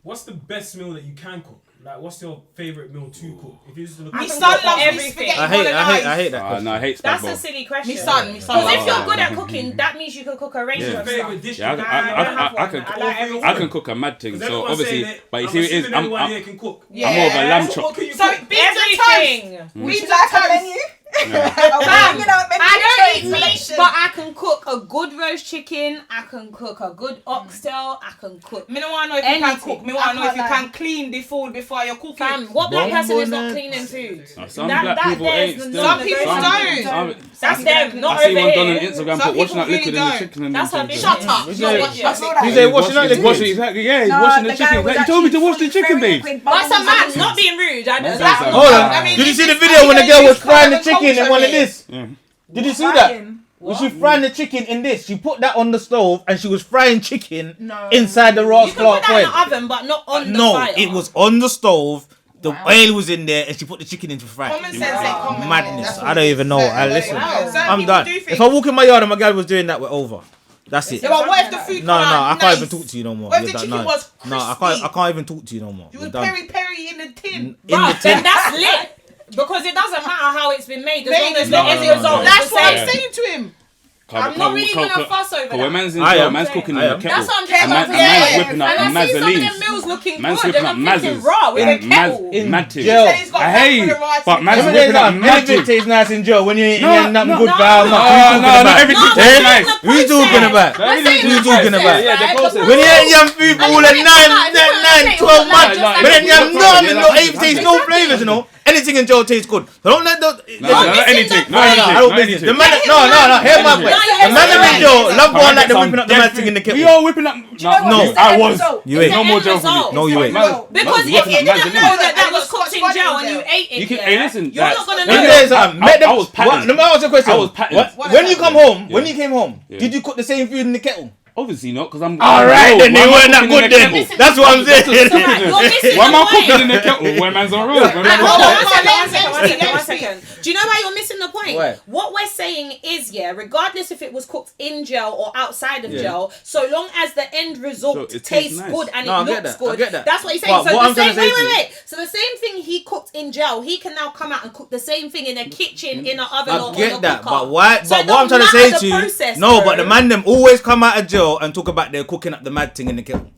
what's the best meal that you can cook? Like, what's your favorite meal to cook? If you used to look Me at son loves me everything. spaghetti I hate that Ah, question. no, I hate That's a spaghetti. silly question. Me son. Because if you're Oh. good at cooking, that means you can cook a range Yeah. of favorite stuff. dish. Yeah, you can I don't have I one. can. I like everything. I can cook a mad thing. Because So everyone's obviously, saying it, but you I'm see, it is. assuming everyone I'm here can cook. Yeah. more of a lamb So chop. what can you So cook? beans and toast. Everything. Would you Beans like and a toast. menu? I don't eat meat, selection. but I can cook a good roast chicken. I can cook a good oxtail. I can cook. Me don't want to know if you can Anything. cook. Me want to know if you I can can't clean the food before you cook Fam, it. what black person is not Bonbon. cleaning food? Some That- black that people there's ain't no- still. Some people don't. That's them, not I see over one done on here. Instagram Some put washing people out liquid really in the don't. chicken and That's them her things. business. Shut up. Which Not one? watching I saw it. that. He's there washing out He's the washing kids. exactly. Yeah, he's No, washing the guy chicken. was He told me to actually wash the fully chicken, very babe. liquid That's a bubbles man, and not being rude. I don't. That's That, a- Hold on. I mean, Did you this see the is video when the girl was Chinese frying the culture chicken in one of here. this? Did you see that? Was she frying the chicken in this? She put that on the stove and she was frying chicken No. inside the you Ross can put Clark that in oil. the oven, but not on the No, fire. it was on the stove. The Wow. oil was in there and she put the chicken in to fry. Common sense ain't common. Madness. That's what I don't it even is. know. Certain Listen, people- certain I'm people done. do things. If I walk in my yard and my guy was doing that, we're over. That's it. Yeah, but what if the food No, come no, out I can't even nice? talk to you no more. What if You're the done. chicken No. was No, I crispy? can't even talk to you no more. You You're was done. peri in the tin. In Bruh, the tin. then that's lit. Because it doesn't matter how it's been made, as long as the No, end no, no, result no. is That's the what same. I'm saying to him. I'm not really gonna fuss over When that. man's in I jail, am. man's cooking in I the am. kettle. That's what I'm Kettle, talking about. And man's whipping And up I see some of them Mazzelines. meals looking Man's good, whipping and up I'm thinking Mazzes. raw with a kettle. In Mad thing. jail. Said he's got Hey, back with the rice but and man's Everything whipping up anything magic. tastes nice in jail when you ain't No, nothing no, good no, for how no, much. no, Who you no, talking no, about? everything No, tastes we're nice. saying the Who you talking process. about? We're saying Who the you talking process, about? Yeah, the right? process. When you ain't young people all at And 9, 12 months, like- when you ain't nothing, Yeah, no like- ain't taste no flavors, you know. Anything in jail tastes good. So don't let the. No, not anything. No, Not no, I anything. don't not business. The anything. man, no. Hear my No, point. you're The man saying in jail that. love going like they're Some whipping up the dead man thing in the food. kettle. We all whipping up. No, I was. You ain't. No more jail for me. result. No, you ain't. Because if you didn't know that was cooked in jail and you ate it, You can- yeah, hey, listen, you're like- not gonna Let me know. tell you something. I was patterned. Let me ask you a question. I was patterned. When you come home, when Yeah. you came home, Yeah. did you cook the same food in the kettle? Obviously not, because I'm. All right, then why they am I weren't that cooking in good the then. kettle? That's what I'm saying. So, right, you're missing Why am I the cooking point. in the kettle when man's on road? When Hold man's on, on one road? second. Do you know why you're missing the point? What? What we're saying is, yeah, regardless if it was cooked in jail or outside of Yeah. jail, so long as the end result So it tastes tastes nice. good and No, I it get looks that. I good, get that. that's what he's saying. But So what the I'm trying same, to say to you- wait. So the same thing he cooked in jail, he can now come out and cook the same thing in a kitchen, in an oven, or I on a get that, cooker. but why? So But it what I'm don't trying to matter say to the you, process, no. bro. But the man them always come out of jail and talk about they're cooking up the mad thing in the kettle.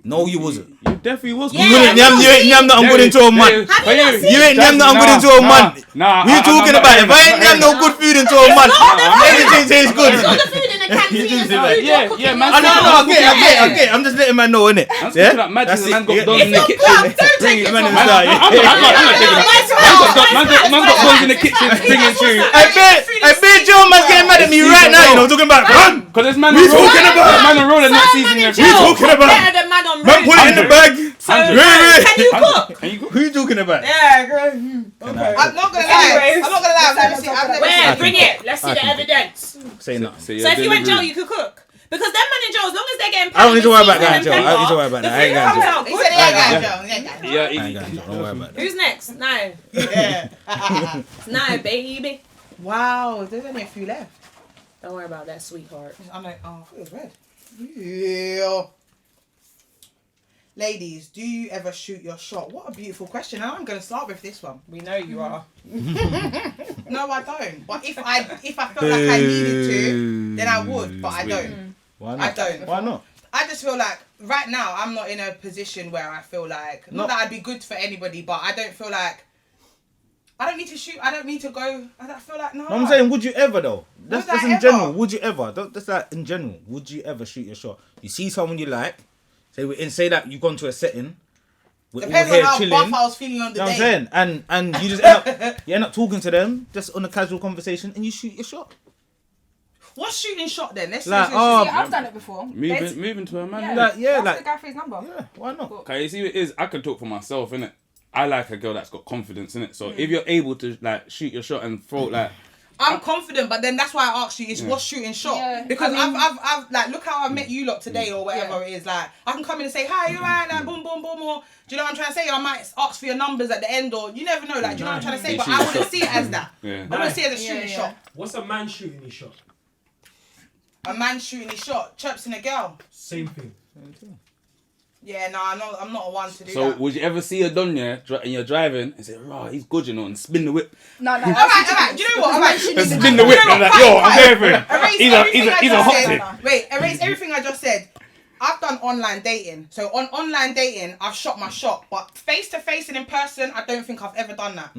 No, you wasn't. You definitely was. Yeah, You ain't I've yam nothing good into a man. Have you not seen You ain't yam nothing good into a man. Nah. What you talking about? If I ain't yam no good food into a man, everything tastes good. It's not the food in the canteen, it's the food Yeah, you're cooking yeah, man. yourself. I get. I'm just letting man know, innit? Man's Yeah? cooking up magic That's and it. man got Yeah. dogs in the If kitchen. you're drunk, don't take it Man from is us. like- I'm not taking that. Man got dogs in the kitchen bringing to. I bet Joe man's getting mad at me right now, you know, talking about run. Because this man We on road. talking about- Man on road and not Certain seasoning man their in food. jail talking cook about- better than man on Man, put it in the bag. So, Really? can you cook? Can you cook? Who you talking about? Yeah, girl. Okay. I'm not gonna lie. Anyways. I'm not gonna lie. I've never Where? seen Bring it. Let's see I the can- evidence. Say nothing. So, So if you went jail, you could cook. Because them men in jail, as long as they're getting paid. I don't need to worry about with that in seasoning jail. I don't need to and worry about pepper, that. I ain't the going food to comes jail. out He said he good. ain't going to jail. He ain't going to jail. Yeah, I ain't going to jail. Don't worry about that. Who's next? No. Yeah. No, baby. Wow, there's only a few left. Don't worry about that, sweetheart. I'm like, oh, I thought it was red. Yeah. Ladies, do you ever shoot your shot? What a beautiful question. And I'm going to start with this one. We know you are. No, I don't. But if I felt like I needed to, then I would. But I don't. Why not? I don't. Why not? I just feel like right now I'm not in a position where I feel like not that I'd be good for anybody, but I don't feel like I don't need to shoot. I don't need to go. I don't feel like no. No, I'm saying, would you ever though? That's Would I in ever? general. Would you ever? That's like in general. Would you ever shoot your shot? You see someone you like. Say that you've gone to a setting. We're Depends all here on how chilling. buff I was feeling on the You know what day. I'm saying? And you just end up talking to them just on a casual conversation and you shoot your shot. What's shooting shot then? Let's Like, see. See, I've done it before. moving to a man. Yeah, Like, yeah, that's like- the guy for his number. Yeah, why not? Okay, you see what it is? I can talk for myself, innit? I like a girl that's got confidence in it. So if you're able to like shoot your shot and throw like I'm confident, but then that's why I asked you is what's shooting shot? Yeah, Because I mean- I've like look how I met you lot today or whatever it is. Like I can come in and say hi, you right? Like boom, boom, boom, or do you know what I'm trying to say? I might ask for your numbers at the end, or you never know. Like do you know what I'm trying to say? Yeah, But shoot I your wouldn't shot. see it as that. yeah. I wouldn't see it as a shooting Yeah. shot. What's a man shooting his shot? A man shooting his shot, chirps in a girl. Same thing. Yeah, no, I'm not a one to do So that. would you ever see a Donya and you're driving and say, "Raw, he's good, you know," and spin the whip? No, All right. Do you know what? All right. And spin the whip and like, yo, I'm there for him. Erase He's everything I a just hot said. tip. Wait, erase everything I just said. I've done online dating. So on online dating, I've shot my shot. But face to face and in person, I don't think I've ever done that.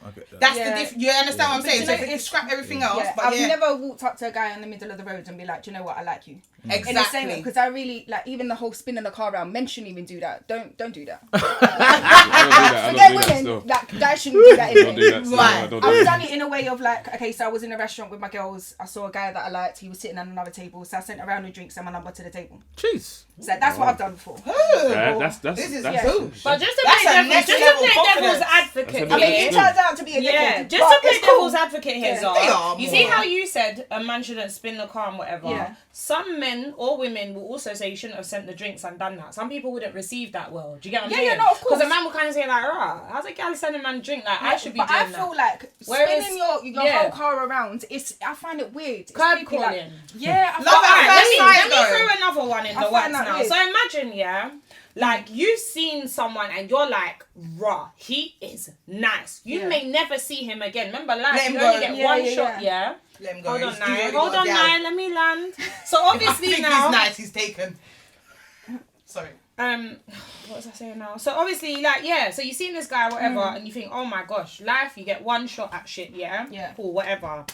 I get that. That's Yeah. the difference. You understand what I'm saying? you So know, if you scrap everything else, Yeah, but I've yeah. never walked up to a guy in the middle of the road and be like, do you know what, I like you. Exactly. Because I really, like, even the whole spinning the car around, men shouldn't even do that. Don't do that. I Forget don't do that women, still. like, guys shouldn't do that I don't either. do that still. Right. I don't do I've that. done it in a way of like, okay, so I was in a restaurant with my girls. I saw a guy that I liked. He was sitting at another table. So I sent around the drinks and my number to the table. Jeez. So that's what I've done before. Yeah, that's This is that's cool. But just to That's play a devil's, next just to level play devil's confidence. advocate That's a I mean, here. it turns out to be a Yeah, dickhead. just but to play it's cool. devil's advocate here, Yeah. Zara. They are You see more. how you said a man shouldn't spin the car and whatever? Yeah. Some men or women will also say you shouldn't have sent the drinks and done that. Some people wouldn't receive that well. Do you get what I'm Yeah, saying? yeah, no, of course. Because a man will kind of say like, rah, how's a gal sending a man a drink? Like, I should be but doing I that. feel like Whereas- spinning your yeah. whole car around, I find it weird. It's Curb creepy, like- calling. yeah, I Love find at Alright, let first me sight, though. throw another one in I the find works that now. weird. So imagine, yeah, like you've seen someone and you're like, rah, he is nice. You Yeah. may never see him again. Remember, like Let him you go. only get Yeah, one yeah, shot, yeah. yeah. Let him go. Hold on, He's already Nine. got Hold a on, gal. Nine. Let me land. So I obviously think now, he's nice. He's taken. Sorry. what was I saying now? So obviously, like, yeah. So you seen this guy, whatever, and you think, oh my gosh, life. You get one shot at shit, yeah. Yeah. Cool, whatever.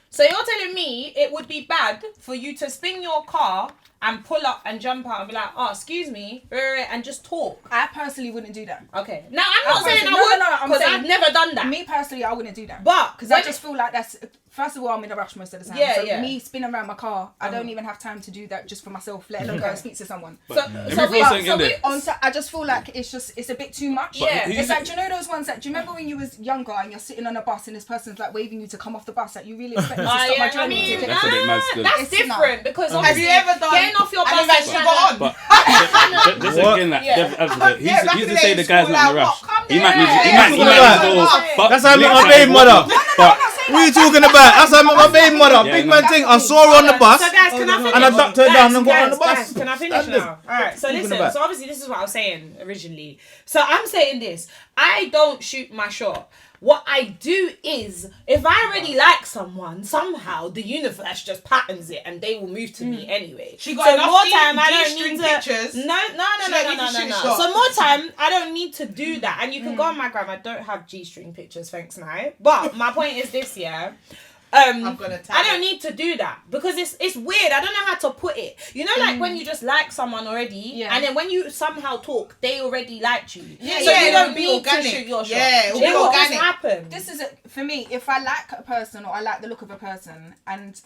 So you're telling me it would be bad for you to spin your car and pull up and jump out and be like, oh, excuse me, and just talk. I personally wouldn't do that. Okay. Now I'm not saying I No, would I'm because saying- I've never done that. Me personally, I wouldn't do that. But Because I when just feel like that's, first of all, I'm in a rush most of the time. Yeah, so yeah. me spinning around my car, I don't even have time to do that just for myself, let alone go and speak to someone. so Let me so throw we something in there. I just feel like it's a bit too much. Yeah. It's like, do you know those ones that, do you remember when you was younger and you're sitting on a bus and this person's like waving you to come off the bus, that you really expect me to stop my I journey mean, to That's a bit mad still. that's It's different because Have obviously you ever done? getting off your and bus you've actually and got on? But just What? again, like, Yeah. devil's advocate, Yeah, back he's in to the say day the in guy's school, not in a like, rush. what? Come He might need there. he might Yeah. go. But That's how I met next my time baby go- mother. But What are you talking about? That's how I met my baby mother. Yeah, Big no. man thing. I saw her on the bus. So guys, can I finish? And I ducked her down and got on the bus. Guys, can I finish That's now? Alright, so Talking listen, about. so obviously this is what I was saying originally. So I'm saying this. I don't shoot my shot. What I do is, if I already like someone, somehow the universe just patterns it and they will move to me anyway. She got so enough more time I don't G-string need to. pictures. No. She don't need to shoot a So shot. more time I don't need to do that. And you can go on my gram. I don't have G-string pictures, thanks, Night. But my point is this, yeah. I'm gonna tag I don't it. need to do that because it's weird. I don't know how to put it. You know, like when you just like someone already, Yeah. and then when you somehow talk, they already liked you. Yeah, so yeah, you it'll don't be need organic. to shoot your shot. Yeah, it'll be it will just organic. happen. This is for me, if I like a person or I like the look of a person and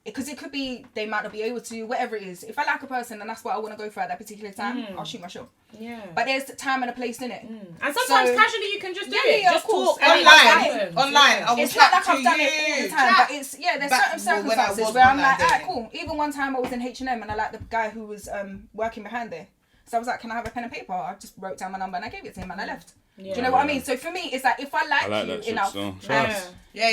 because it could be they might not be able to, whatever it is. If I like a person and that's what I want to go for at that particular time, I'll shoot my shot. Yeah. But there's a time and a place in it. And sometimes casually you can just do it. Yeah, just of course. talk. And Online. I will it's not chat like to I've done you. it all the time, but it's there's certain circumstances where I'm like, alright, cool. Even one time I was in H&M and I liked the guy who was working behind there. So I was like, can I have a pen and paper? I just wrote down my number and I gave it to him and I left. Yeah. Do you know what I mean? So for me, it's like if I like you enough, you're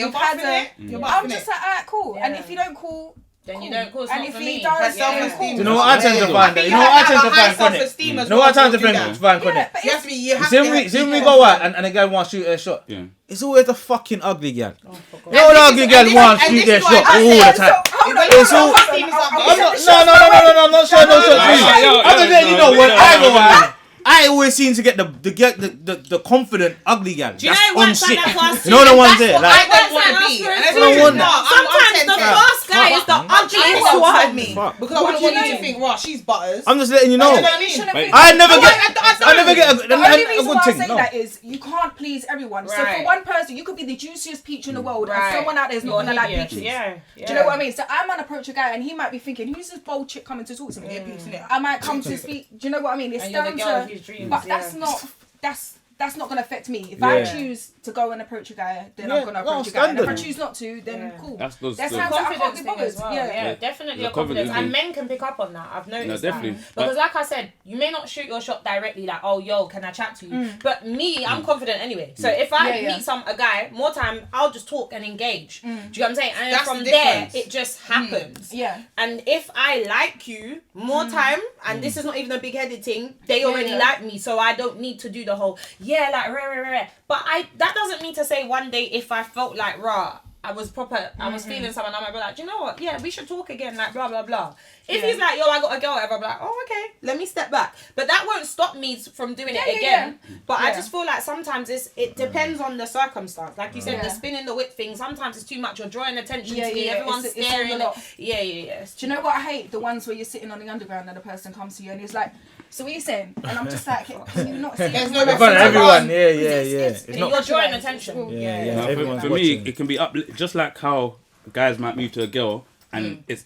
buffing it. I'm just like, alright, cool. And if you don't call, then you don't call. It's and not if for he me. does, self-esteem. Do you know what I tend to find? You know what I tend to find funny? You know what I tend to find funny? You have to be. You have See when we go out and a guy wants to shoot a shot. Yeah. It's always the fucking ugly girl. Oh, You know the ugly girl wants to shoot their shot all the time. It's all. I'm not sure. Other than you know when I go out, I always seem to get the confident ugly girl. Do you That's know on what's shit. like that for us You know the too? ones That's there. what Like, I don't want to be. And I don't want that. Sometimes the first guy is the ugliest one. Fuck. Because I wouldn't want you to think, right, she's butters. I'm just letting you know. You know what I mean? I never get The only a reason good why I thing. say No. that is you can't please everyone. So Right. for one person, you could be the juiciest peach in the world, and someone out there is not gonna like peaches. Yeah. Do you know what I mean? So I might approach a guy, and he might be thinking, "Who's this bold chick coming to talk to me?" I might come to speak. Do you know what I mean? It's And you're the down girl of to, his dreams. but that's not gonna affect me. If I choose to go and approach a guy, then I'm gonna approach a guy. And if I choose not to, then cool. That's good. There's Still. times that I can't Confidence be thing bothered. as well. Yeah. Yeah, definitely The a confidence. confidence And thing. men can pick up on that. I've noticed No, definitely. that. Because like I said, you may not shoot your shot directly like, oh, yo, can I chat to you? But me, I'm confident anyway. So if I meet a guy, more time, I'll just talk and engage. Do you know what I'm saying? And That's from the there, difference. it just happens. Yeah. And if I like you, more time, and this is not even a big-headed thing, they already like me, so I don't need to do the whole, rah. But that doesn't mean to say one day if I felt like, I was feeling someone, I might be like, do you know what? Yeah, we should talk again, like, blah, blah, blah. If he's like, yo, I got a girl, whatever, I'm like, oh, okay, let me step back. But that won't stop me from doing it again. But I just feel like sometimes it depends on the circumstance. Like you said, the spinning the whip thing, sometimes it's too much. You're drawing attention to me, everyone's staring. It's Yeah. Do you know what I hate? The ones where you're sitting on the underground and the person comes to you and he's like, so what are you saying? And I'm just like, can you not see? There's it? no In front of everyone. Yeah. It's It's not. You're drawing attention. Yeah. No, Everyone's for me, watching. it can be just like how guys might move to a girl and it's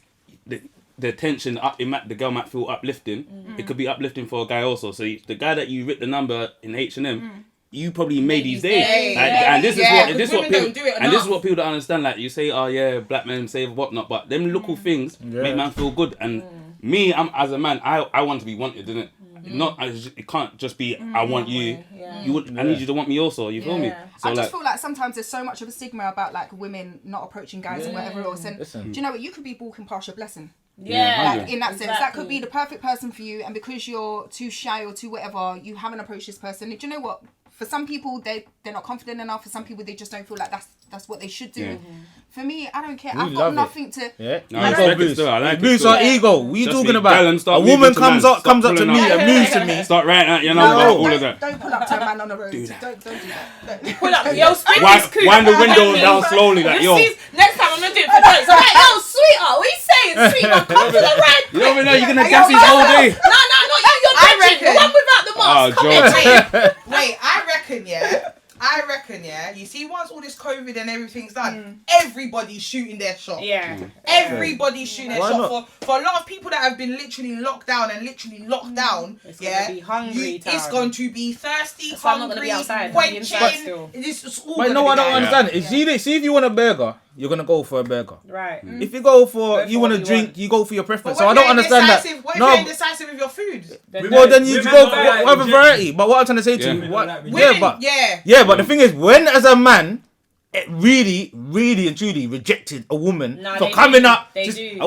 the tension up. The girl might feel uplifting. It could be uplifting for a guy also. So the guy that you writ the number in H&M, you probably made his day. And this is what people don't understand. Like you say, oh yeah, black men say whatnot, but them little things make man feel good. And me, I'm as a man, I want to be wanted, isn't it? It can't just be I want you. I need you to want me also. You feel me? So I just feel like sometimes there's so much of a stigma about like women not approaching guys and whatever else. And do you know what? You could be walking past your blessing. Like, in that sense, that could be the perfect person for you, and because you're too shy or too whatever, you haven't approached this person. Do you know what? For some people, they're not confident enough. For some people, they just don't feel like that's what they should do. For me, I don't care. I've got nothing to. Yeah. I like Boost our ego. What are you talking about? A moving woman to comes man. up to me and moves to me. Start writing out your number, all of that. Don't pull up to a man on the road. Don't do that. Pull up, yo, spring this coupe. Wind the window down slowly, like yo. Next time I'm gonna do it for jokes. I'm like, yo, sweetheart, what are you saying, sweetheart? Come to the right. You don't even know you're gonna gas his whole day. No, not you. You're bitching. The one without the mask. Come here, Wait, I reckon, you see, once all this COVID and everything's done, everybody's shooting their shot. Yeah. Everybody's shooting their Why shot. not? For a lot of people that have been literally locked down, It's gonna be hungry. it's going to be thirsty, So I'm not gonna be hungry, outside. I'll be inside still. quenching. It's all But no, gonna I be don't that. understand. See if you want a burger, you're gonna go for a burger. Right. If you go for Go you for want what to you drink, want. you go for your preference. But So I don't understand that. What if No, you're indecisive with your food? well then you Women go don't like for have a rejection. variety. But what I'm trying to say to you, Yeah. what? Women Yeah, but Yeah. but the thing is, when as a man, it really and truly rejected a woman No, for they coming do. up. They just, do.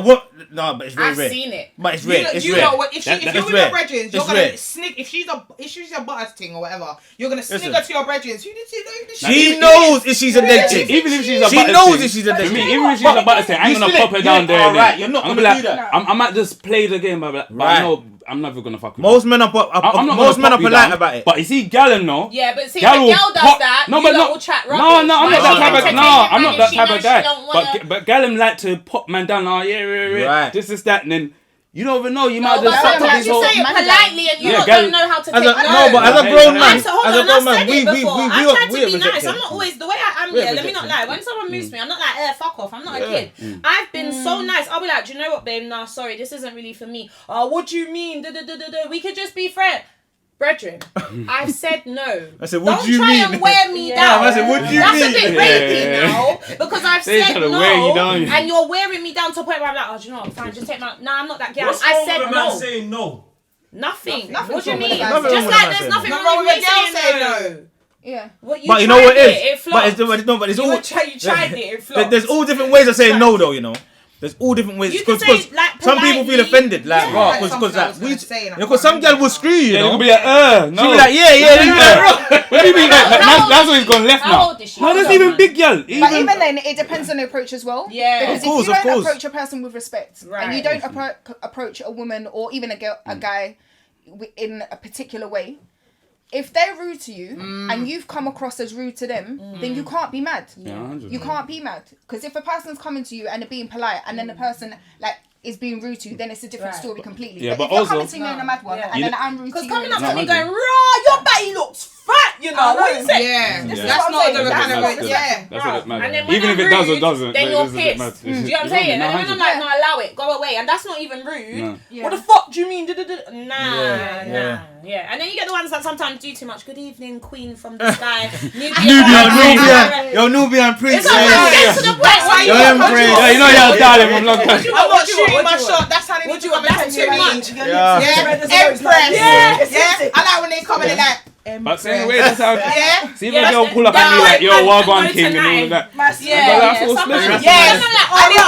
No, but it's very I've rare. seen it. But it's rare. It's You rare. know what? If you're That's with rare. your brethren, you're It's gonna rare. sneak. If she's a butters thing or whatever, you're gonna sneak Listen. her to your brethren. Who did you know? She knows if she's a dead chick. Even if she's a She butter knows thing, if she's a dead for me, chick. even if she's a butter thing, I ain't You gonna still pop her ain't- down there. all innit? right, you're not I'm gonna like, do that. I might just play the game, but Right. I know I'm never gonna fuck with Most men are polite about it. But you see, Galen, no. Yeah, but see, if Gal a will girl does pop- that, no, you but lot no- will chat No, rubbish. I'm not Like, that she type of. can No, take I'm it, not and that she type knows of she guy. don't wanna- But Galen like to pop man down. Oh yeah, Right. this is that, and then You don't even know. You might But just fucked up sometimes his you whole. say it politely and you Yeah, lot gal- don't know how to As take a, no. no, but as a grown man, So hold as a on, grown I man, said it before. I tried to be reject nice. it. I'm not always the way I am. We Yeah, are let me not lie. rejecting. When someone moves me, I'm not like, fuck off. I'm not a Yeah. kid. I've been so nice. I'll be like, do you know what, babe? Nah, sorry, this isn't really for me. Oh, what do you mean? We could just be friends. Brethren, I've said no. I said, what Don't do you try mean? and wear me Yeah. down. I said, what do you That's mean? a bit rapey now because I've They said trying to no, wear you down. and you're wearing me down to a point where I'm like, oh, do you know what? Fine, just take my. Nah, I'm not that girl. What's I wrong said with a man no. saying no? Nothing. Nothing What do you wrong with mean? a man saying Just no. like Nothing there's wrong nothing Nothing wrong wrong with with me a girl saying saying no. Yeah. But you know what it is? It But flopped. it's You tried it. It flopped. there's all different ways of saying no, though. You know, there's all different ways. You can Because say, like, some people feel politely. offended, like, Yeah. raw, That's something I was gonna say, and I because can't some girl will remember screw you. You Yeah, know, you'll be like, no. she'll be like, yeah. What do you mean? How old That's is why he's she? gone left How now. old is she? No, Hold there's on, even man. big girl. But even then, it depends on the approach as well. Yeah. Because Of course, if you of don't course. approach a person with respect, Right. and you don't approach a woman or even a guy in a particular way, if they're rude to you and you've come across as rude to them, then you can't be mad. Yeah, 100%. You can't be mad. Because if a person's coming to you and they're being polite and then the person like is being rude to you, then it's a different Right. story completely. Yeah, but but if you're also- coming to me in a mad one Yeah. and then I'm rude to Because you, coming up and to me 100. going, raw, your belly looks fat, you know. What you say? Yeah, Yeah. that's not the That's kind not of respectful. yeah. That's what it matters. And then when Even I'm if it does or rude, doesn't, then it you're doesn't pissed. matter. Do you know what I'm saying? And then when I'm 100. like, no, allow it, go away. And that's not even rude. No. Yeah. What the fuck do you mean? Yeah. Nah. And then you get the ones that sometimes do too much. Good evening, queen from the sky. Nubian prince. It's sometimes get to the point where Yo, you them go, praise. Yeah, you know you're darling from long time. I'm not shooting my shot. That's how they need to come and That's take too me. much. Yeah. Yeah, Empress. Yeah. I like when they come and they're like, But same way, that's how. yeah. See if a girl pull up at me like, yo, Wagwan King and all of that. Yeah, full sometimes- special. yeah. I'm like, oh, yeah,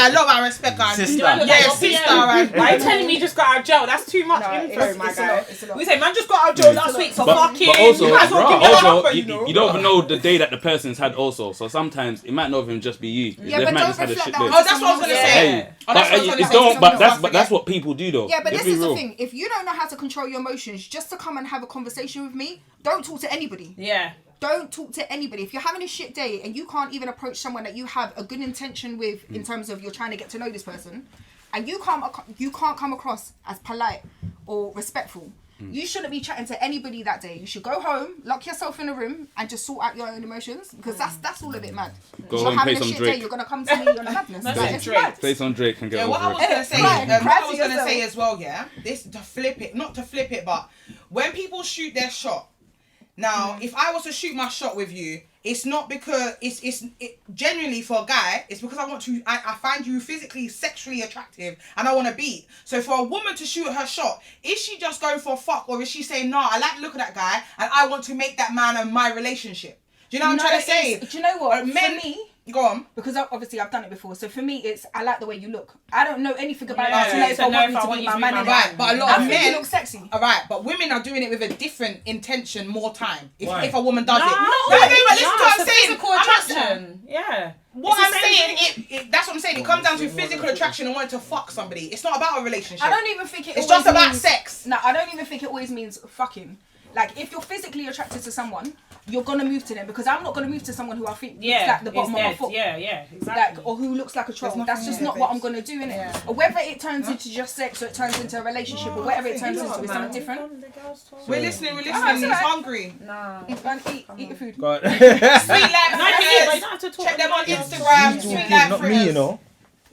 I love and respect her. Sister. Yeah, sister. Right. Why are you telling me you just got out of jail? That's too much info, my guy. It's a lot. We say, man, just got out of jail last week, so fuck him. But also, You might as well give me a number, you don't even know the day that the person's had also. So sometimes it might not even just be you. Yeah, They but might don't just had a reflect shit that day. on Oh, that's what I was gonna Yeah. say. Hey, Oh, that's what I was but gonna it's say. don't. But Don't that's what people do though. Yeah, but Let's this be is the real. thing. If you don't know how to control your emotions, just to come and have a conversation with me, don't talk to anybody. Yeah. Don't talk to anybody. If you're having a shit day and you can't even approach someone that you have a good intention with in terms of you're trying to get to know this person, and you can't come across as polite or respectful, you shouldn't be chatting to anybody that day. You should go home, lock yourself in a room, and just sort out your own emotions, because that's all a bit mad. Go If home, you're having play a some shit Drake. day, you're gonna come to me, you're on a madness. That's Like, it, it's Drake. mad. Play some Drake and get Yeah, what I over was it. gonna say, Right, what I right was to gonna yourself. say as well, yeah, this to flip it, not to flip it, but when people shoot their shot. Now, if I was to shoot my shot with you, it's not because it's genuinely for a guy. It's because I find you physically, sexually attractive, and I want to beat. So for a woman to shoot her shot, is she just going for a fuck, or is she saying, "Nah, I like the look of that guy, and I want to make that man of my relationship"? Do you know what I'm trying to say? Do you know what? Men, For me, go on. because obviously I've done it before, so for me it's I like the way you look. I don't know anything about Yeah, you to know if so I know want if you I to want be you my to be man. my in Right, it. but a lot I of think you men look sexy. All right, but women are doing it with a different intention more time. Why? If a woman does it. No, but listen to what I'm it's a saying. physical I'm not- attraction. Yeah. What It's I'm the same saying, thing. that's what I'm saying. It comes down to physical attraction and wanting to fuck somebody. It's not about a relationship. I don't even think It's always just about means- sex. No, I don't even think it always means fucking. Like if you're physically attracted to someone, you're gonna move to them, because I'm not gonna move to someone who I think looks like the bottom of my foot. Yeah, exactly. Like, or who looks like a troll. There's That's nothing just there, not what babes. I'm gonna do, innit? Yeah. Or whether it turns into just sex or it turns into a relationship or whatever it turns into, it's something different. We're listening. Oh, He's it's alright. hungry. Nah. Go and eat your food. God. Sweet Life No, but you Friends. don't have to talk Check them on about Instagram. yourself. Sweet Life Not Friends. me, you know.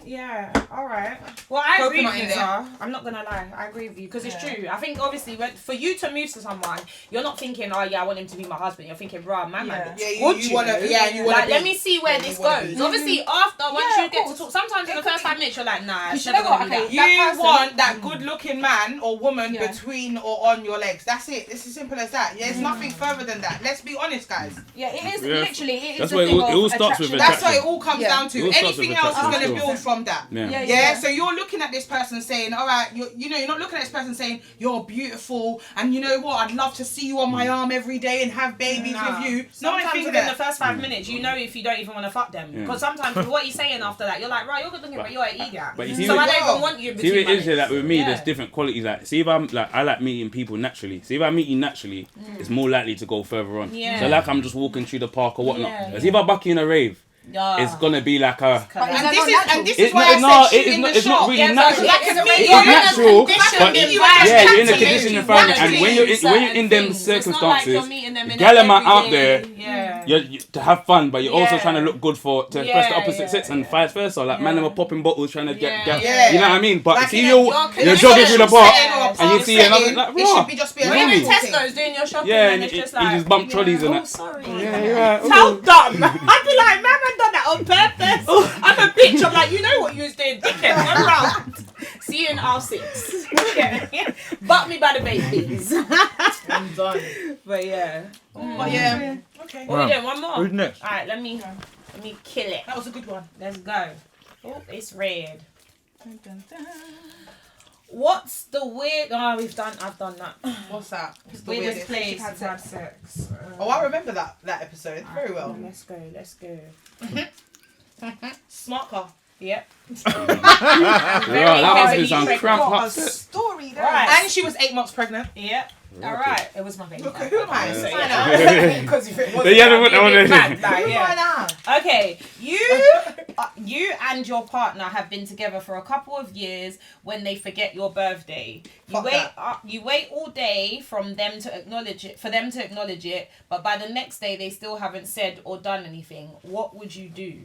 Yeah, alright. Well, I agree Coconut with in you, there. sir. I'm not gonna lie. I agree with you because it's true. I think obviously for you to move to someone, you're not thinking, oh yeah, I want him to be my husband. You're thinking, rah, man, Yeah. Yeah, good you wanna, know? yeah, you wanna. Like, be. let me see where Yeah, this you wanna goes. be. Obviously, after once Yeah, you of get to course. talk, sometimes in the It could first be- 5 minutes you're like, nah, it's You never know gonna what, be okay, that. You that person- want that good-looking man or woman Yeah. between or on your legs. That's it. It's as simple as that. Yeah, it's nothing further than that. Let's be honest, guys. Yeah, it is Yeah. literally. It is That's the why it thing all- it of all starts with attraction. That's what it all comes Yeah. down It to. all starts Anything with else is attraction going to still. build from that. Yeah. Yeah, Yeah, so you're looking at this person saying, all right, you're not looking at this person saying, you're beautiful, and you know what, I'd love to see you on my arm every day and have babies Nah. with you. No one Sometimes thinks within that. the first 5 minutes, you know if you don't even want to fuck them. Yeah. Because sometimes with what he's saying after that, you're like, right, you're good looking, but you're an idiot. But you see So what- I don't even want you in See between what it is my here, like with me, legs. there's Yeah. different qualities. Like, see if I'm like, I like meeting people naturally. See if I meet you naturally, it's more likely to go further on. Yeah. So like I'm just walking through the park or whatnot. Yeah, See if I buck you in a rave, it's gonna be like a. And this is why I said in the it's not shop. really Yeah, natural. but It's natural, but you're in a conditioned environment, and when you're in them things. circumstances, It's not like you're meeting them in gal an are out there. everyday- You're to have fun, but you're also Yeah. trying to look good to impress the opposite sex and vice versa. Like man, them are popping bottles trying to get gas. Yeah. You know what I mean? But Like see in you're jogging through the park and you see another like, it should be just be a When you're in normal thing. Tesco's doing your shopping, yeah, and and it's you just like just bump trolleys and oh, that. sorry. Yeah. How dumb! I'd be like, man, I done that on purpose. I'm a bitch. I'm like, you know what you was doing, dickhead. One round. See you in R6. Yeah. Butt me by the babies. I'm done. But yeah. But yeah. Okay. What are we doing? One more. Who's next? All right, let me kill it. That was a good one. Let's go. Oh, it's red. Dun, dun, dun. What's the weird? Oh, I've done that. What's that? It's the Weirdest weirdest. place You've had you've had sex. Oh, I remember that episode very well. Let's go. Smart car. Yep. Yeah, that must be some heavily crap Got a upset. story there. Right. And she was 8 months pregnant. Yep. All right. It was my baby. Look, who am I? So, Sign yeah. Because if it wasn't, Yeah, I'd be a no, bit no. mad, like, Who yeah. am I now? Okay, you and your partner have been together for a couple of years. When they forget your birthday, you wait all day for them to acknowledge it, but by the next day they still haven't said or done anything. What would you do?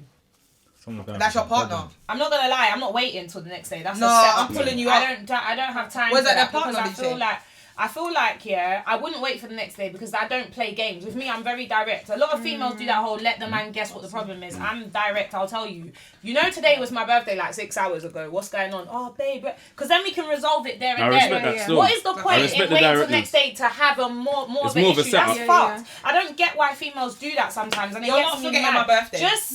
That's your partner. I'm not gonna lie, I'm not waiting till the next day. That's No, a setup. I'm pulling you I up. don't have time. Was for that that their partner, because did you say? I feel like I wouldn't wait for the next day because I don't play games. With me, I'm very direct. A lot of females do that whole let the man guess what the problem is. I'm direct. I'll tell you. You know, today was my birthday like 6 hours ago. What's going on? Oh, babe. Because then we can resolve it there and I then. respect that still. What is the I point respect in the waiting till the directness. next day to have a more It's of an more of a issue? setup. That's Yeah, fucked. I don't get why females do that sometimes. And it You're gets not me forgetting mad. my birthday. Just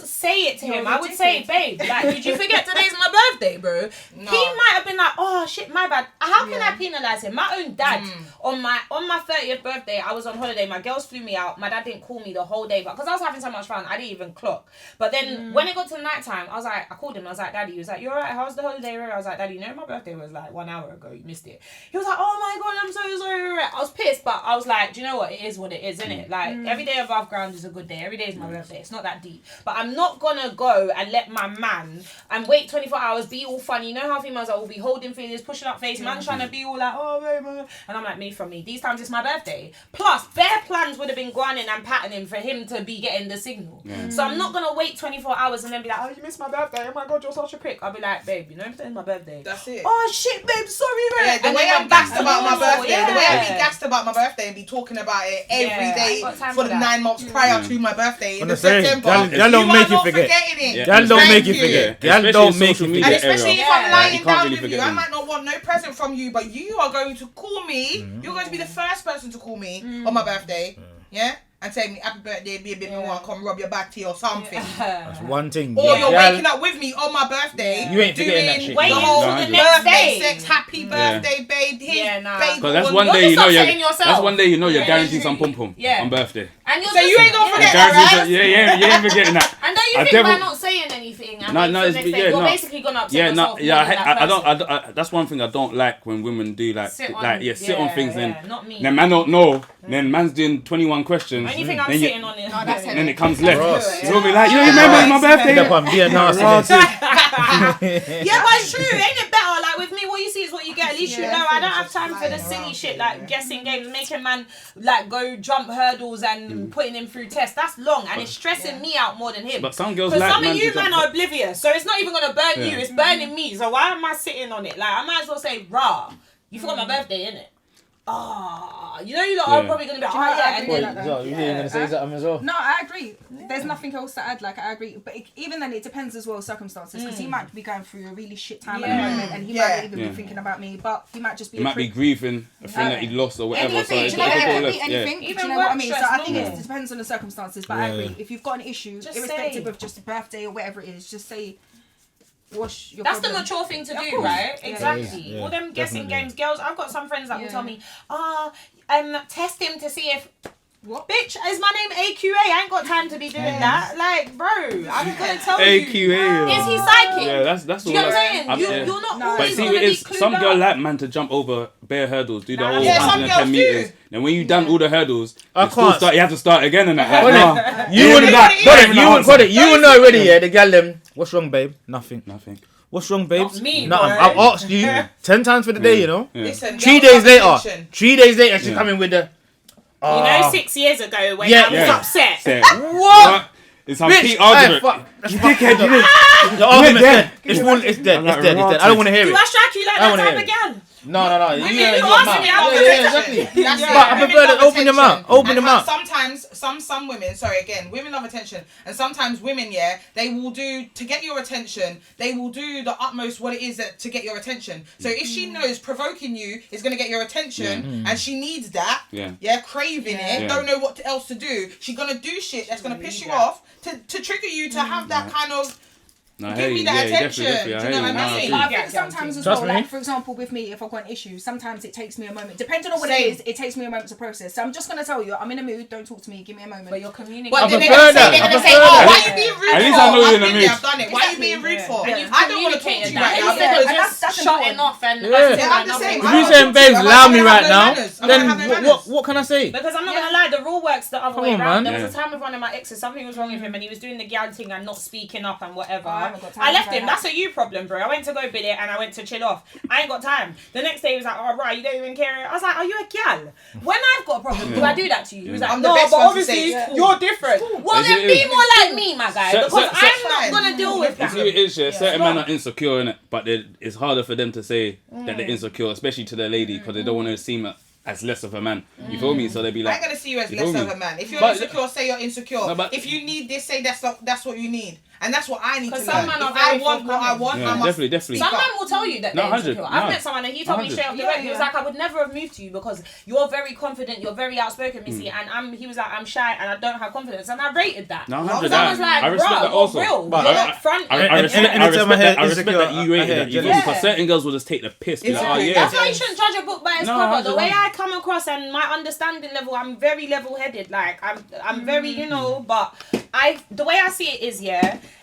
say it to You're him. I would say, ridiculous. babe, like, did you forget today's my birthday, bro? No. He might have been like, oh shit, my bad. How can I penalise him? My own dad, on my 30th birthday, I was on holiday. My girls flew me out. My dad didn't call me the whole day, but because I was having so much fun, I didn't even clock. But then when it got to night time, I called him. I was like, Daddy, he was like, you alright? How's the holiday? I was like, Daddy, you know my birthday was like 1 hour ago. You missed it. He was like, oh my god, I'm so sorry. I was pissed, but I was like, do you know what? It is what it is, isn't it? Like every day above ground is a good day. Every day is my birthday. It's not that deep. But I'm not gonna go and let my man and wait 24 hours, be all funny. You know how females are will be holding feelings, pushing up face, man trying to be all like, oh baby, and I'm like, me from me. These times it's my birthday. Plus, bare plans would have been going in and patterning for him to be getting the signal. So I'm not gonna wait 24 hours and then be like, oh, you missed my birthday. Oh my god, you're such a prick. I'll be like, babe, you know today's my birthday. That's it. Oh shit, babe, sorry, babe. Yeah, the And way then I'm went back gassed to about my normal, birthday, the way I be yeah. gassed about my birthday and be talking about it every Yeah, I day ain't got time for for the that. 9 months prior to my birthday in Gonna say, September. y'all don't you make are you not forget. forgetting it. Yeah. Y'all don't Thank make you you. forget. Yeah. Y'all Especially don't in make you social media And forget. especially if Yeah. I'm You lying can't down really with you, forget I them. might not want no present from you, but you are going to call me. You're going to be the first person to call me on my birthday. Yeah? And say me happy birthday, baby, me want to come rub your back tea or something. That's one thing. Or you're Y'all- waking up with me on my birthday. You ain't forgetting that doing shit. Waiting the whole till the No, next birthday day. sex, happy birthday, babe. Here's Yeah, nah. babe. Because that's on- one You're day just you know upsetting yourself. that's one day you know you're Yeah. guaranteed some pum pum Yeah. on birthday. And you're So you ain't gonna forget that, Guaranteed right? you ain't forgetting that. And don't you I think devil- by not saying anything and No, wait no, till it's- the next day, yeah, you're no. basically gonna upset Yeah, yourself no, yeah, more than that person. I don't. That's one thing I don't like when women do like, Sit on- sit on things yeah, and not me. then man don't know. Then man's doing 21 questions. Only thing I'm then you- sitting on it. No, that's and then it comes left. Ross. You'll be like, you remember it's my birthday? End up on being nasty. Yeah, but it's true. Ain't it better? Like with me, what you see is what you get. At least you Yeah, know. I I don't think have just time for the lying silly around, shit yeah. like guessing games, making man like go jump hurdles and putting him through tests. That's long and it's stressing me out more than him. But some girls Because like some of man you to man jump- are oblivious, so it's not even gonna burn Yeah. you. It's burning me. So why am I sitting on it? Like I might as well say, "Rah, you forgot my birthday, innit?" Ah, you know you lot are Yeah. probably gonna be like, Do you know "Oh what I yeah," and agree then with that? So you ain't gonna say something as well? No, I agree. There's nothing else to add. Like I agree, but even then, it depends as well circumstances. Because he might be going through a really shit time at the Yeah. moment, and he Yeah. might not even Yeah. be thinking about me. But he might just be. He a might be prick. grieving a friend that he lost or whatever. So Anything, it's Do you know, got it to go could left. be Yeah. anything. Even Do you know what I work mean? So stress, I think normal. it depends on the circumstances. But I agree. If you've got an issue, Just irrespective say. of just a birthday or whatever it is, just say, "What's your That's problem?" the mature thing to Yeah, of do, course. right? Yeah. Exactly. Yeah, All them guessing definitely. games. Girls, I've got some friends that will Yeah. tell me, test him to see if What? Bitch, is my name AQA? I ain't got time to be doing that. Like, bro, I'm gonna tell you. AQA. Is he psychic? Yeah, that's Do you get what I'm saying? Yeah. You're not No. But always see, gonna it be is clued some up. girl like man to jump over bare hurdles, do the Nah, whole yeah, some 110 girls meters. do. And when you done all the hurdles, I you still can't. start. You have to start again and that. Got Like, it. You wouldn't got got it. You would know already, yeah. The gal them. What's wrong, babe? Nothing. nothing. What's wrong, babes? Not me, Nothing. boy. I've asked you 10 times for the day, you know. Yeah. Listen, 3 girls days love later. attention. 3 days later, she's Yeah. coming with the. You know, 6 years ago when Yeah, I was yeah. upset. Say, What? It's some Bitch, peak argument. fuck. That's You fuck- dickhead, you did. The argument's dead. dead. It's full. It's dead. I'm It's like, dead. It's dead. I don't want to hear Do it. I strike you like I that wanna time hear it. again? No. You Women ain't who got ask mouth. me, I'll Yeah, do yeah, it. exactly. That's Yeah. it. But I Women prefer love to open your mouth. attention. Open your And mouth. Sometimes, some women. Sorry, again, women love attention, and sometimes women, yeah, they will do to get your attention. They will do the utmost what it is that to get your attention. So if she knows provoking you is going to get your attention, and she needs that, craving it, Yeah. don't know what else to do, she's gonna do shit that's gonna piss you off to trigger you to have that kind of. No, Give me that attention. Do you know what I mean? But I think sometimes as Trust well, me. like for example with me, if I've got an issue, sometimes it takes me a moment. Depending on what Same. it is, it takes me a moment to process. So I'm just gonna tell you, I'm in a mood, don't talk to me, give me a moment. But you're communicating. But I then they're prefer gonna that. say, I prefer oh, that. why are you being rude At least for? I know you're in I've the been mood. there, I've done it. Why are you being rude Yeah. for? And you've I don't want to talk to communicated you that. right now. Instead of and just that's shutting important. off and Yeah. that's it, Yeah, like, I'm the nothing. same. If I you don't saying, talk to you, babes, I'm allow gonna me have right no now, manners. I'm gonna have no then manners. what can I say? Because I'm not gonna lie, the rule works the other Come way on, around. man. There was a time with one of my exes, something was wrong with him, and he was doing the gal thing and not speaking up and whatever. I haven't got time I left for him. that. That's a you problem, bro. I went to go bid it and I went to chill off. I ain't got time. The next day he was like, "Oh right, you don't even care." I was like, "Are you a gal? When I've got a problem, do I do that to you?" He was like, I'm the "No, best but one to obviously say it's cool." you're different." Well, Is then it- be more like me, my guy, So- because so- I'm not gonna deal with You that. see, it is, yeah. Certain men are insecure in it, but it's harder for them to say that they're insecure, especially to their lady, because they don't want to seem as less of a man. You feel me? So they be I like, ain't gonna see you as You less feel of me? a man. If you're But- insecure, say you're insecure. No, but- If you need this, say that's what you need, and that's what I need to 'Cause learn. some men If are I very want what I forthcoming. want, Yeah, I must definitely. speak Some up. men will tell you that No, they're 100, insecure. I've no. met someone and he told me 100. straight off the Yeah, rip. He was yeah. like, "I would never have moved to you because you're very confident, you're very outspoken, Missy." And he was like, "I'm shy and I don't have confidence." And I rated that. No, So 100. I was like, I respect "Bro, that also. you're real. But You're I- not front." I respect anytime I hear that. I respect insecure, that you I rated hear that. You jealous. feel me? Because Yeah. certain girls will just take the piss. Be like, oh Exactly. yeah. That's why you shouldn't judge a book by its No, cover. The 100, way I come across and my understanding level, I'm very level-headed. Like I'm very, but the way I see it is,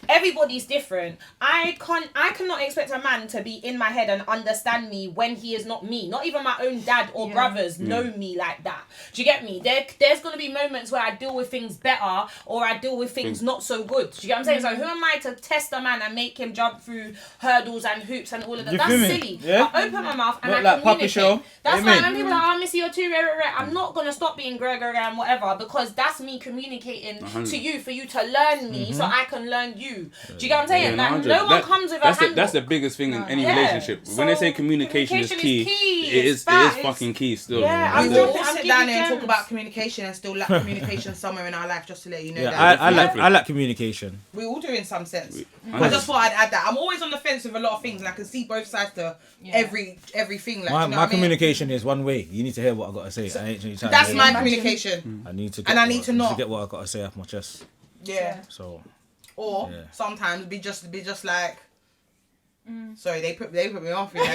everybody's different. I cannot expect a man to be in my head and understand me when he is not me. Not even my own dad or brothers know me like that. Do you get me? There's gonna be moments where I deal with things better or I deal with things not so good. Do you get what I'm saying? So who am I to test a man and make him jump through hurdles and hoops and all of that? You That's feel me? silly. Yeah? I open my mouth and Not I like Puppy communicate. Show. That's What why you when mean? people are like, "Oh, Missy, you're too rare," I'm not gonna stop being Gregory and whatever because that's me communicating 100. to you for you to learn me so I can learn you. Do you get what I'm saying? Yeah, Like 100. no one comes with a handbook. That's the biggest thing in any Yeah. relationship. When they say So, communication is communication key, is key. it is Facts. fucking key still. Yeah, We I'm will giving- all I'm sit giving down here and talk gems. about communication and still lack communication somewhere in our life, just to let you know Yeah, that. I like communication. We all do in some sense. I 100. just thought I'd add that. I'm always on the fence with a lot of things and I can see both sides to everything. Like, My, you know my what I mean? communication is one way. You need to hear what I gotta say. I ain't trying That's to my hear. communication. I need to. And I need to know. get what I gotta say off my chest. Yeah. So Or Yeah. sometimes be just like. Sorry, they put me off. You know?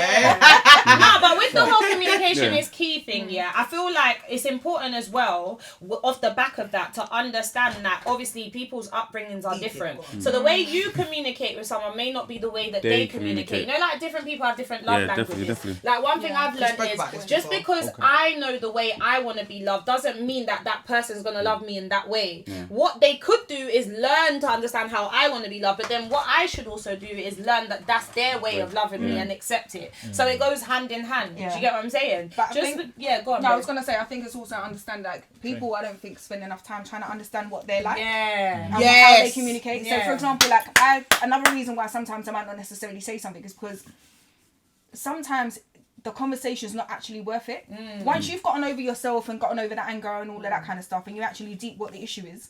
No, but with the whole communication Yeah. is key thing, I feel like it's important as well, off the back of that, to understand that obviously people's upbringings are different. So the way you communicate with someone may not be the way that they communicate. You know, like different people have different love Yeah, languages. definitely. Like one thing I've We learned spoke about is this just before. because I know the way I want to be loved doesn't mean that that person's going to love me in that way. Yeah. What they could do is learn to understand how I want to be loved, but then what I should also do is learn that that's their way of loving me and accept it. So it goes hand in hand. Do you get what I'm saying? But I Just think- go on. No, I babe. was gonna say I think it's also understand like people I don't think spend enough time trying to understand what they're like. Yeah. And how Yes. they communicate. So Yeah. for example, like another reason why sometimes I might not necessarily say something is because sometimes the conversation's not actually worth it. Once you've gotten over yourself and gotten over that anger and all of that kind of stuff and you actually deep what the issue is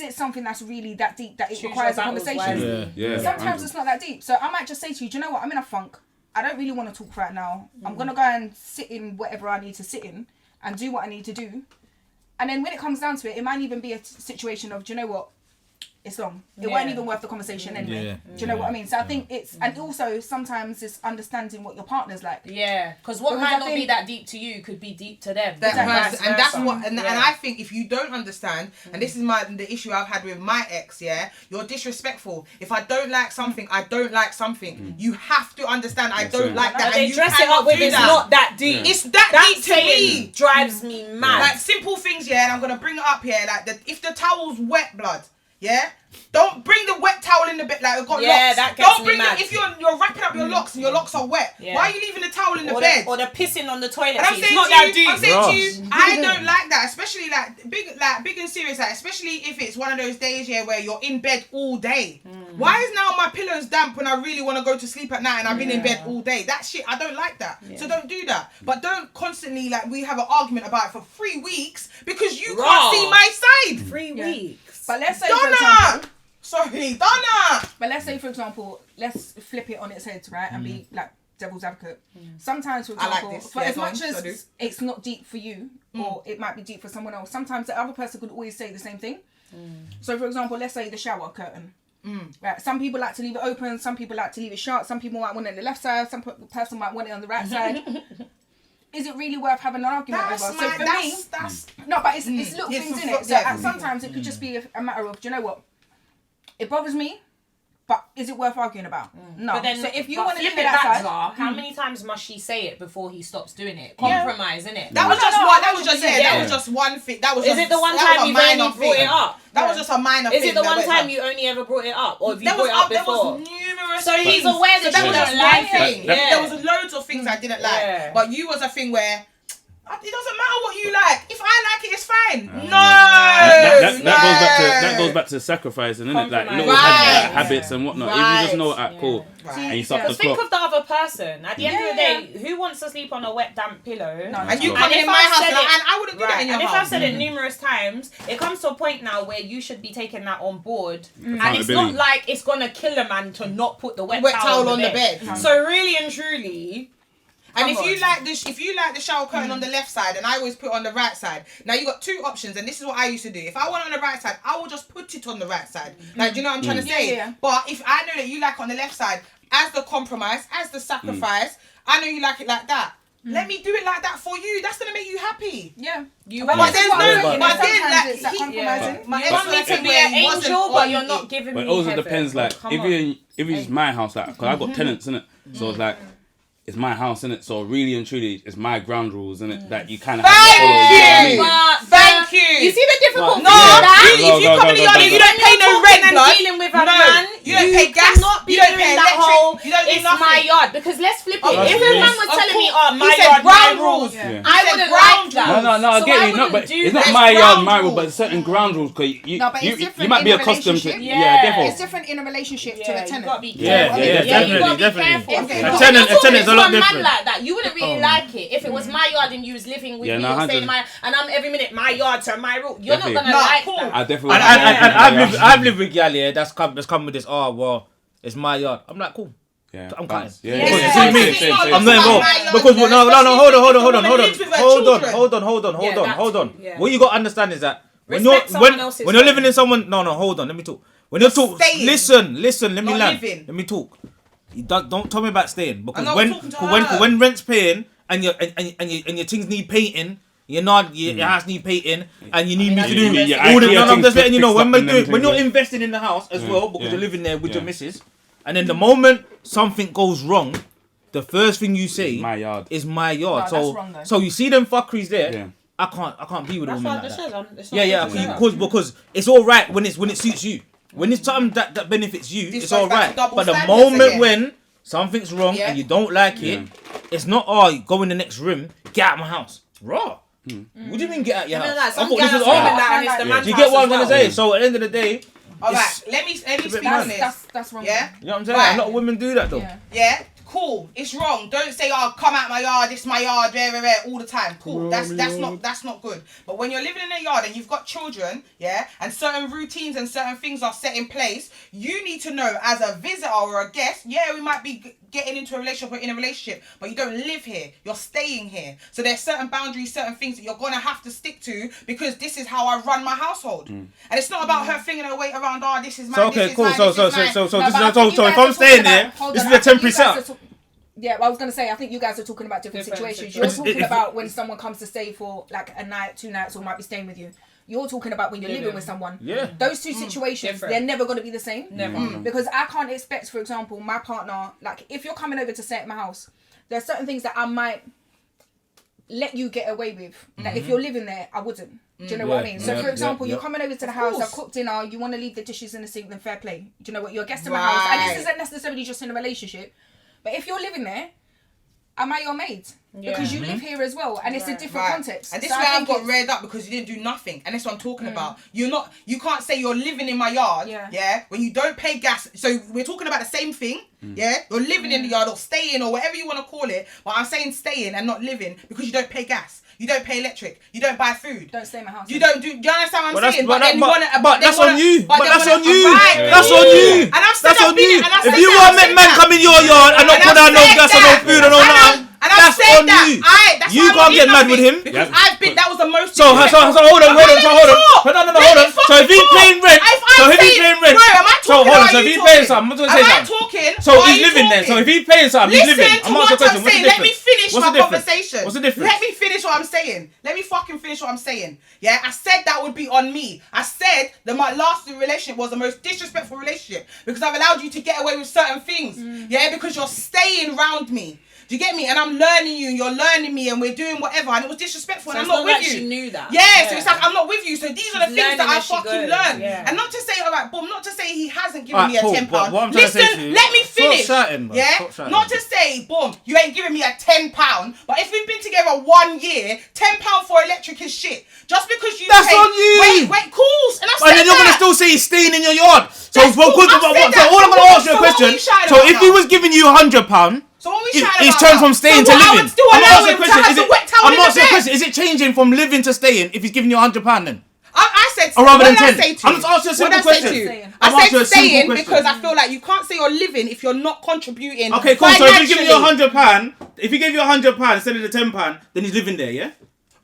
it something that's really that deep that it Choose requires a your battles conversation? wisely. Yeah. Sometimes 100. it's not that deep. So I might just say to you, do you know what? I'm in a funk. I don't really want to talk right now. I'm going to go and sit in whatever I need to sit in and do what I need to do. And then when it comes down to it, it might even be a situation of, do you know what? it's long. It weren't even worth the conversation anyway. Yeah. Do you know what I mean? So I think it's, and also sometimes it's understanding what your partner's like. Yeah, because what might not be that deep to you could be deep to them. And that's what, and I think if you don't understand, and this is the issue I've had with my ex, you're disrespectful. If I don't like something, I don't like something. You have to understand I don't like that. But they and you dress it up with it's not that deep. It's that deep to me. Drives me mad. Like simple things, and I'm gonna bring it up here. Like if the towel's wet, blood, don't bring the wet towel in the bed like it's got locks. That gets don't bring me mad. it if you're wrapping up your locks and your locks are wet. Why are you leaving the towel in the bed? Or the pissing on the toilet. And I'm saying to you, I don't like that, especially big and serious, especially if it's one of those days where you're in bed all day. Why is now my pillow's damp when I really want to go to sleep at night and I've been in bed all day? That shit, I don't like that. So don't do that. But don't constantly we have an argument about it for 3 weeks because you can't see my side. 3 weeks. But let's say Donna. But let's say, for example, let's flip it on its head, right, and be like devil's advocate. Sometimes, for example, I like this. for as much as it's not deep for you, or it might be deep for someone else, sometimes the other person could always say the same thing. So, for example, let's say the shower curtain. Right. Some people like to leave it open. Some people like to leave it shut. Some people might want it on the left side. Some person might want it on the right side. Is it really worth having an argument over? So for me, no, but it's little things in it. So sometimes it could just be a matter of, do you know what? It bothers me, but is it worth arguing about? No. But then, so if you want to leave it that outside, how many times must she say it before he stops doing it? Compromise, innit? That was just one thing. That was. Is it the one time you've only brought it up? That was just a minor thing. Is it the one time you only ever brought it up, or have you brought it up before? There was numerous. So he's aware that you don't like it. There was loads of things I didn't like, but you was a thing where. It doesn't matter what you like. If I like it, it's fine. That goes back to sacrificing, isn't it? Like little habits and whatnot. If you just know cool, and you start to think of the other person. At the end of the day, who wants to sleep on a wet, damp pillow? No, and you come in my house, and I wouldn't do that in your house. And if I've said it numerous times, it comes to a point now where you should be taking that on board. And it's not like it's gonna kill a man to not put the wet towel on the bed. So really and truly. And if you like the shower curtain on the left side, and I always put it on the right side. Now you got 2 options, and this is what I used to do. If I want it on the right side, I will just put it on the right side. Like, do you know what I'm trying to say? Yeah. But if I know that you like it on the left side, as the compromise, as the sacrifice, I know you like it like that. Let me do it like that for you. That's gonna make you happy. Yeah. But there's no. But then it's that compromising. My ex want me to be an angel, but you're not giving me. But it also depends. Like if it's my house, like because I got tenants in it, so it's like. It's my house, innit? So really and truly, it's my ground rules, innit? That you kind of have to follow. Thank you. You see the difficult thing with that? If you come in the yard and you don't pay no rent, blood. Dealing with a man, you don't pay gas. You don't pay electric. You don't do nothing. It's my yard. Because let's flip it. If a man was telling me, "Oh, my yard, my rules," I wouldn't like that. No, I get you. No, but it's not my yard, my rule, but certain ground rules. Because you might be accustomed to. Yeah, therefore. It's different in a relationship to a tenant. Definitely. A tenant's a lot different. Like that, you wouldn't really like it if it was my yard and you was living with me or staying in my, and I'm every minute my yard, so my rule. You're not gonna like that. I definitely. And I've lived with gal that's come with this. Oh well, it's my yard. I'm like cool. Yeah, I'm cutting. Yeah, I'm not involved because no. Hold on. What you got to understand is that when you're living in someone, hold on. Let me talk. When you're talk, listen. Let me land. Let me talk. Don't tell me about staying because when rent's paying and your things need painting, your house need painting, and you need me to do all the. I'm just letting you know when you're investing in the house as well because you're living there with your missus, and then the moment something goes wrong, the first thing you say is my yard. So you see them fuckeries there. Yeah. I can't be with a woman like that. Because it's all right when it suits you. When it's something that benefits you, it's all right. But the moment when something's wrong and you don't like it, it's not, go in the next room, get out of my house. Raw. What do you mean get out your house? I thought this was Do you get what I'm going to say? So at the end of the day... Alright, let me speak on this. That's wrong. Yeah? You know what I'm saying? A lot of women do that though. Yeah? Cool, it's wrong. Don't say, "Oh, come out my yard. This is my yard." All the time. Cool. That's not good. But when you're living in a yard and you've got children, yeah, and certain routines and certain things are set in place, you need to know as a visitor or a guest. Yeah, we might be getting into a relationship or in a relationship, but you don't live here. You're staying here. So there's certain boundaries, certain things that you're gonna have to stick to because this is how I run my household. And it's not about her flinging her weight around. Oh, this is mine. So okay, this cool. Is mine, So this is mine. if I'm staying there, this is a temporary setup. Yeah, well, I was going to say, I think you guys are talking about different situations. You're talking about when someone comes to stay for like a night, 2 nights, or might be staying with you. You're talking about when you're living with someone. Yeah. Those two situations, they're never going to be the same. Never. Because I can't expect, for example, my partner, like if you're coming over to stay at my house, there's certain things that I might let you get away with. Like if you're living there, I wouldn't. Do you know what I mean? So for example, you're coming over to the house, I've cooked dinner, you want to leave the dishes in the sink, then fair play. Do you know what? You're a guest in my house. And this isn't necessarily just in a relationship. But if you're living there, am I your maid? Because you live here as well, and it's a different context. And this is where I've got reared up because you didn't do nothing, and that's what I'm talking about. You can't say you're living in my yard, when you don't pay gas. So we're talking about the same thing, You're living in the yard or staying or whatever you want to call it, but I'm saying staying and not living because you don't pay gas. You don't pay electric. You don't buy food. Don't stay in my house. You don't do. Do you understand what I'm saying? But that's on you. But that's on you. That's on you. And I've said that's on you. If you want to make man come in your yard and not put down no gas or no food and all that, that's on you. You can't get mad with him. Because I've been. That was the most. So hold on. No. So if he's paying rent, so if he's paying something, I'm going to say something. So he's living there. So if he's paying something, he's living. I'm asking a question. What's the difference? Let me finish my conversation. What's the difference? Let me finish what I'm saying. Let me fucking finish what I'm saying. Yeah, I said that would be on me. I said that my last relationship was the most disrespectful relationship because I've allowed you to get away with certain things. Yeah, because you're staying around me. Do you get me? And I'm learning you, you're learning me, and we're doing whatever, and it was disrespectful, so and I'm not with you. She knew that. Yeah, so it's like I'm not with you. So these are the things that I fucking learned. Yeah. And not to say, alright, boom, not to say he hasn't given me a £10. Listen, let me finish. Yeah? Not to say, boom, you ain't giving me a £10, but if we've been together 1 year, £10 for electric is shit. Just because you That's on you. Wait, cool. And then you're gonna still say he's staying in your yard. So all I'm gonna ask you a question. So if he was giving you £100, so what we trying he's turned from staying to living. I would still allow him to have the wet towel in the bed. Is it changing from living to staying if he's giving you £100 then? I said or rather than 10. I'm just asking a simple question. I said staying because I feel like you can't say you're living if you're not contributing. Okay, cool. So if he's giving you £100, if he gave you £100 instead of the £10, then he's living there, yeah?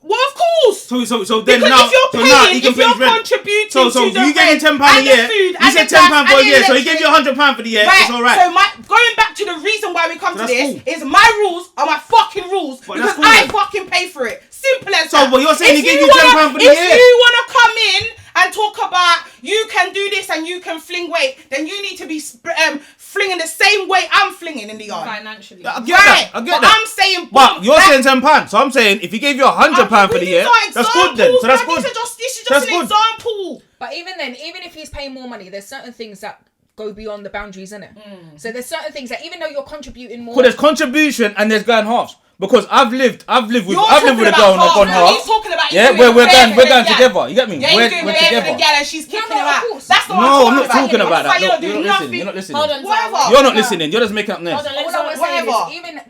Well, of course. So then because now, if you're paying, if you're contributing so to the you gave him £10 a year. You said £10 for a year, so he gave you £100 for the year. It's all right. So going back to the reason why we come to this is my rules are my fucking rules because I fucking pay for it. Simple as that. So, but you're saying he gave you £10 for the year. If you want to come in and talk about you can do this and you can fling weight, then you need to be flinging the same way I'm flinging in the yard. Financially. I get that. I'm saying, but you're saying £10. So I'm saying if he gave you £100 for the year, that's good then. So that's good. This is just an example. But even then, even if he's paying more money, there's certain things that go beyond the boundaries, innit? So there's certain things that even though you're contributing more, there's contribution and there's going halves. Because I've lived with a girl and I've gone half. He's talking about we're going together. You get me? Yeah, we're together. And she's kicking him out. That's the one I'm not talking about that. You're not listening. Hold on, you're not listening. You're just making up names. All I was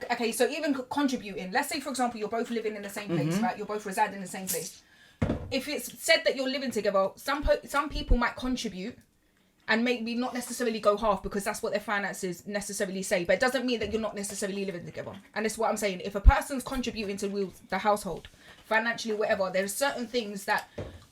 saying is even contributing. Let's say for example you're both living in the same place, right? You're both residing in the same place. If it's said that you're living together, some people might contribute. And maybe not necessarily go half because that's what their finances necessarily say. But it doesn't mean that you're not necessarily living together. And that's what I'm saying. If a person's contributing to the household, financially, whatever, there's certain things that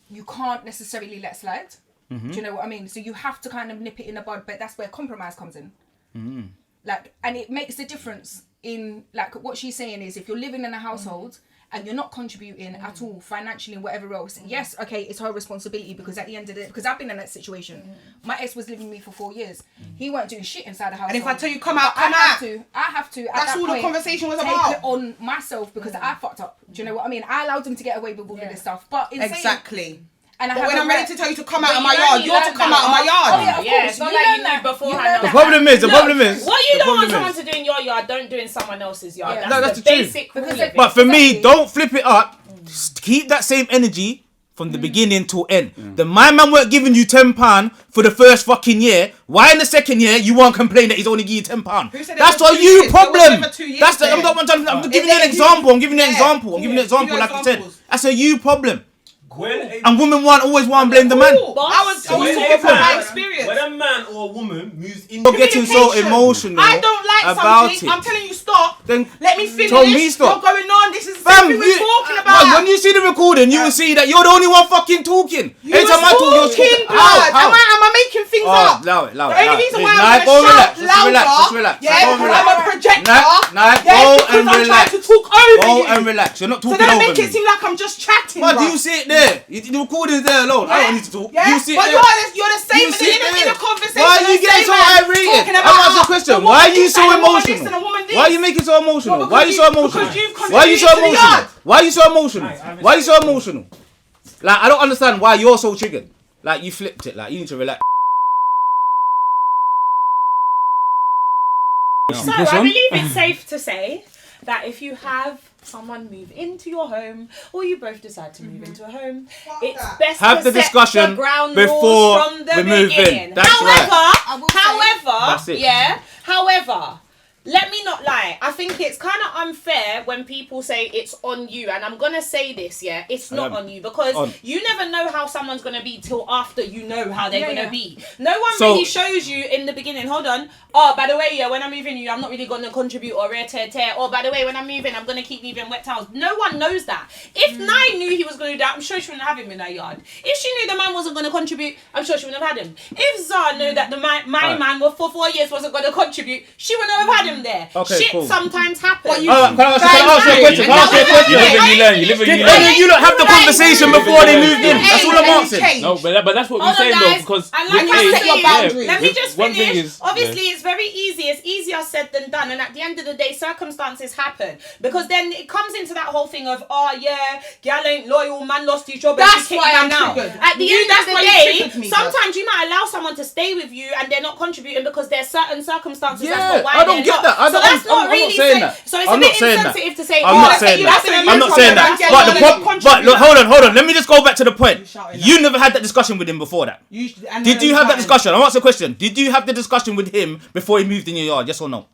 you can't necessarily let slide. Do you know what I mean? So you have to kind of nip it in the bud. But that's where compromise comes in. And it makes a difference in, like, what she's saying is if you're living in a household and you're not contributing at all financially and whatever else, yes, okay, it's her responsibility because at the end of the day, because I've been in that situation. My ex was living with me for 4 years. He weren't doing shit inside the house. And if I tell you come out. I have to. That's all the conversation was about. Take it on myself because I fucked up. Do you know what I mean? I allowed him to get away with all of this stuff. But exactly. And but when I'm ready to tell you to come out of my yard, you're to come out of my yard. Oh yeah, of course. It's not like you knew beforehand. The problem is. What you don't want someone to do in your yard, don't do in someone else's yard. That's the the basic truth. But for me, don't flip it up. Keep that same energy from the beginning till end. My man weren't giving you £10 for the first fucking year. Why in the second year you won't complain that he's only giving you £10? That's a you problem. That's the, I'm giving you an example. I'm giving you an example. I'm giving you an example, like I said. That's a you problem. And women always want to blame the man. I was talking from my experience. When a man or a woman moves into You're getting so emotional. I don't like about something. it. I'm telling you, stop. Then let me finish. tell me stop. What's going on? This is the Fam, thing we're talking about. When you see the recording, you will see that you're the only one fucking talking. You was talking, blood. Am I making things up? Allow it. The only reason why I'm going to shout louder, relax. yeah, because I'm a projector. Go and relax. I'm trying to talk over you. Go and relax. You're not talking over me. So over don't make it seem like I'm just chatting. But you sit there. The recording's there alone. I don't need to talk. You sit there. But you're the same in a conversation. Why are you getting so irate? I'm asking a question. Why are you so emotional? Why are you making so emotional? Why are you so emotional? Why are you so emotional? Why are you so emotional? Why are you so emotional? Like, I don't understand why you're so triggered. Like, you flipped it. Like, you need to relax. So, I believe it's safe to say that if you have someone move into your home, or you both decide to move into a home, it's best have to the set discussion the ground before rules from the we move beginning. in. That's right. However, let me not lie. I think it's kind of unfair when people say it's on you, and I'm gonna say this, it's not on you, because you never know how someone's gonna be till after you know how they're gonna be. No one really shows you in the beginning. Hold on. Oh, by the way, when I'm moving you, I'm not really gonna contribute or tear. Or by the way, when I'm moving, I'm gonna keep leaving wet towels. No one knows that. If Nye knew he was gonna do that, I'm sure she wouldn't have him in her yard. If she knew the man wasn't gonna contribute, I'm sure she wouldn't have had him. If Zah knew that my man for 4 years wasn't gonna contribute, she wouldn't have had him there. Okay, shit cool. sometimes happens. Can I ask you a question? You live and you learn. You live and you learn. You don't have the conversation before they moved in. That's all I'm asking. No, but that's what we're saying though, because let me just finish. Obviously, it's very easy. It's easier said than done. And at the end of the day, circumstances happen. Because then it comes into that whole thing of, gal ain't loyal, man lost his job. That's why I'm triggered. At the end of the day, sometimes you might allow someone to stay with you and they're not contributing because there's certain circumstances. Yeah, I don't get that. I'm not saying that. So it's a bit insensitive to say, I'm not saying that. But look, hold on. Let me just go back to the point. You never had that discussion with him before that. Did you have that discussion? I'm asking a question. Did you have the discussion with him before he moved in your yard? Yes or no?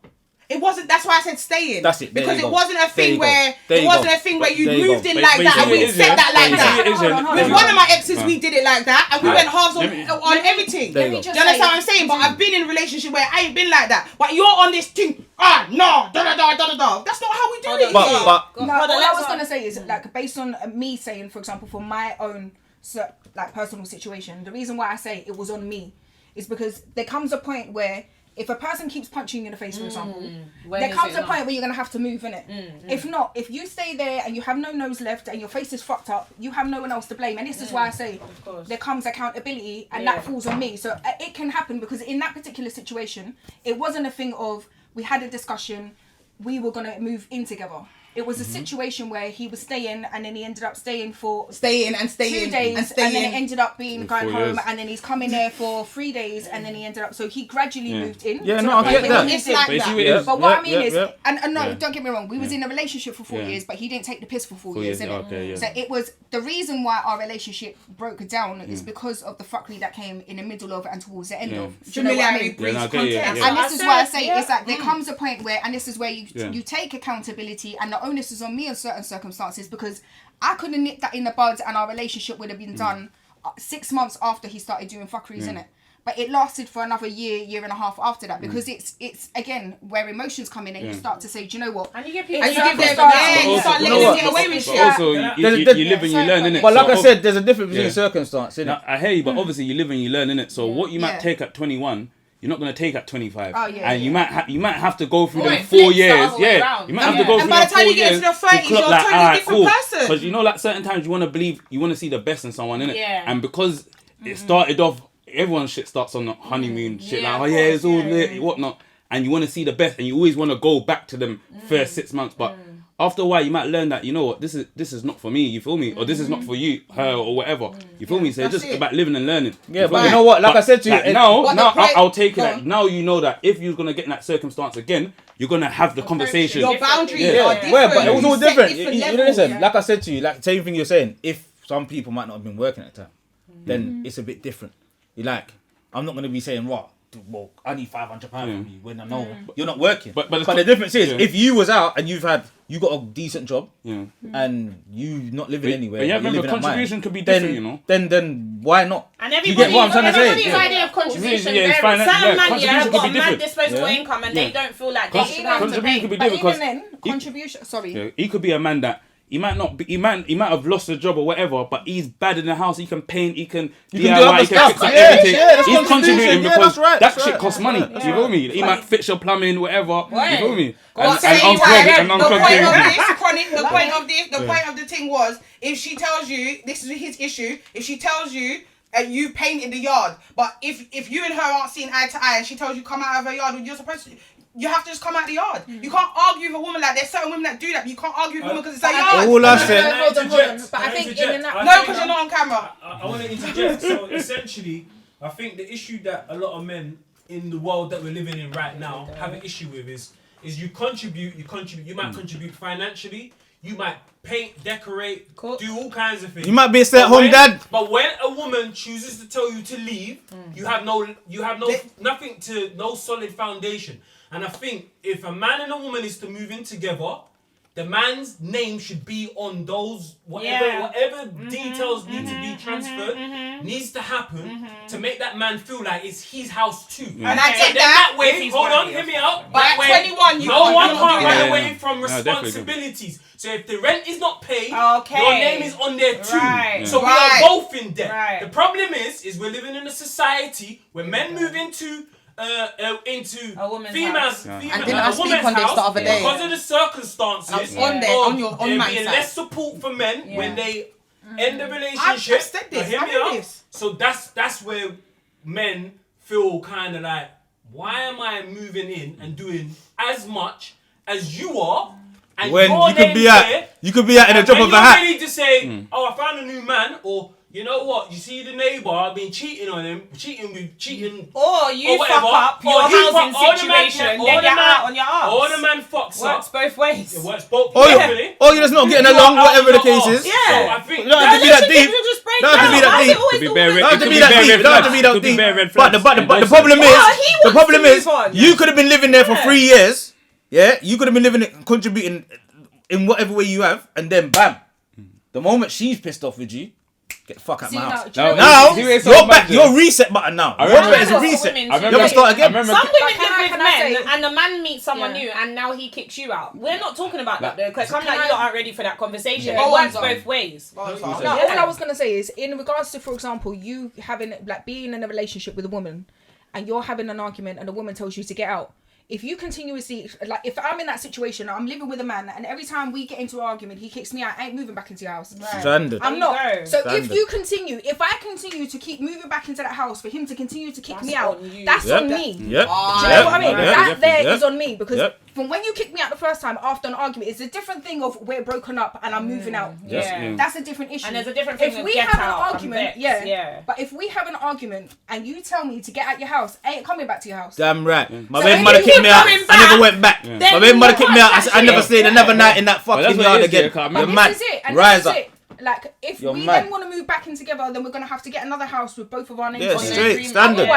It wasn't. That's why I said stay in. That's it. Because it wasn't a thing where you moved in like that and we said that like that. With one of my exes, we did it like that and we went halves on everything. Do you understand what I'm saying? But I've been in a relationship where I ain't been like that. But you're on this thing. No. That's not how we do it. What I was gonna say is like based on me saying, for example, for my own like personal situation, the reason why I say it was on me is because there comes a point where if a person keeps punching you in the face, for example, there comes a point where you're going to have to move, innit? If not, if you stay there and you have no nose left and your face is fucked up, you have no one else to blame. And this is why I say there comes accountability and that falls on me. So it can happen because in that particular situation, it wasn't a thing of we had a discussion, we were going to move in together. It was a situation where he was staying and then he ended up staying for 2 days and then it ended up being going home and then he's coming there for 3 days and then he ended up, so he gradually moved in. Yeah, no, I get that. It's like that. But what I mean is, and no, don't get me wrong, we was in a relationship for 4 years, but he didn't take the piss for 4 years, innit? So it was, the reason why our relationship broke down is because of the fuckery that came in the middle of and towards the end of. Familiarity breeds context. And this is why I say, it's like there comes a point where, and this is where you take accountability and the onus is on me in certain circumstances, because I could have nipped that in the bud and our relationship would have been done 6 months after he started doing fuckeries, innit? But it lasted for another year and a half after that, because it's again where emotions come in and you start to say, do you know what? And you get people you start letting them get away with shit. Also, you live and you learn, innit? But like I said, there's a difference between circumstance, innit? I hear you, but obviously you live and you learn, innit? So what you might take at 21, you're not going to take at 25. And you might have to go through them 4 years. Yeah. You might have to go through them 4 years. And by the time you get to the 30s, you're a totally different person. Because you know, like certain times you want to believe, you want to see the best in someone, innit? Yeah. And because it started off, everyone's shit starts on the honeymoon shit. Like, it's all lit, whatnot. And you want to see the best and you always want to go back to them first 6 months. But after a while, you might learn that, you know what, this is not for me, you feel me? Or this is not for you, her, or whatever. You feel me? So it's just about living and learning. Yeah, but you know what? Like I said to you, like now I'll take it. Like, now you know that if you're gonna get in that circumstance again, you're gonna have the conversation. Your boundaries are different. But it was all different. Different you listen, like I said to you, like same thing you're saying. If some people might not have been working at the time. Then it's a bit different. You're like, I'm not going to be saying, well, I need £500 from you when I know you're not working. But the difference is, if you was out and you got a decent job and you not living anywhere, yeah, remember, contribution could be different, you know. Then why not? And everybody's idea of contribution varies. Some man have got a mad disposable income and they don't feel like they should have to pay. But even then, contribution. Sorry. He could be a man that. He might not be. He might have lost a job or whatever, but he's bad in the house. He can paint. He can DIY. He can fix everything. He's contributing because that shit costs money. You feel me? He might fix your plumbing, whatever. You feel me? The point of the thing was, if she tells you this is his issue, if she tells you you painted the yard, but if you and her aren't seeing eye to eye, and she tells you come out of her yard, you're supposed to. You have to just come out the yard. You can't argue with a woman like there's certain women that do that, but you can't argue with a woman because it's a yard. All I said. Hold on. But I think no, because you're not on camera. I want to interject. So essentially, I think the issue that a lot of men in the world that we're living in right now have an issue with is you contribute. You might contribute financially. You might paint, decorate, do all kinds of things. You might be a stay-at-home dad. But when a woman chooses to tell you to leave, you have no solid foundation. And I think if a man and a woman is to move in together, the man's name should be on those whatever details need to be transferred needs to happen to make that man feel like it's his house too. And I get that way. Hold on, hear me out. But at 21, no one can't run away from responsibilities. So if the rent is not paid, your name is on there too. So we are both in debt. The problem is we're living in a society where men move into a woman's house. And didn't I speak on this the other day? Because of the circumstances, on there, on my being side. less support for men when they end the relationship. I've said this. Hear me out. So that's where men feel kind of like, why am I moving in and doing as much as you are? And When you could be out in a drop of a hat. When you're ready to say, oh, I found a new man, or you know what? You see the neighbour been cheating on him, or you fuck up your housing situation, then you're out on your arse. Or the man fucks up. Works both ways. It works both Or ways. you're just not getting along, whatever the case is. So I think You don't have to be that deep. Don't have to be that deep. Don't have to be that deep. Don't have to be that deep. But the problem is, you could have been living there for 3 years. Yeah, you could have been living it, contributing in whatever way you have, and then bam, the moment she's pissed off with you, get the fuck out of my house. Now you're back. Your reset button now. Your button is a reset. You have to start again. Some women live with men, and the man meets someone new, and now he kicks you out. We're not talking about that though, because I'm like, you aren't ready for that conversation. It works both ways. No, all I was gonna say is, in regards to, for example, you having being in a relationship with a woman, and you're having an argument, and the woman tells you to get out. If you continuously, if I'm in that situation, I'm living with a man, and every time we get into an argument, he kicks me out, I ain't moving back into your house. Standard. I'm not. So if I continue to keep moving back into that house for him to continue to kick me out, that's on me. Do you know what I mean? That is on me, because from when you kicked me out the first time after an argument, it's a different thing of we're broken up and I'm moving out. That's a different issue. And there's a different thing if we have an argument, but if we have an argument and you tell me to get out your house, I ain't coming back to your house. Damn right. My baby mother kicked me out. I never went back. My baby mother kicked me out. I never stayed another night in that fucking yard again. You're mad. Rise up. Like, if we then want to move back in together, then we're going to have to get another house with both of our names on it. Straight. Standard.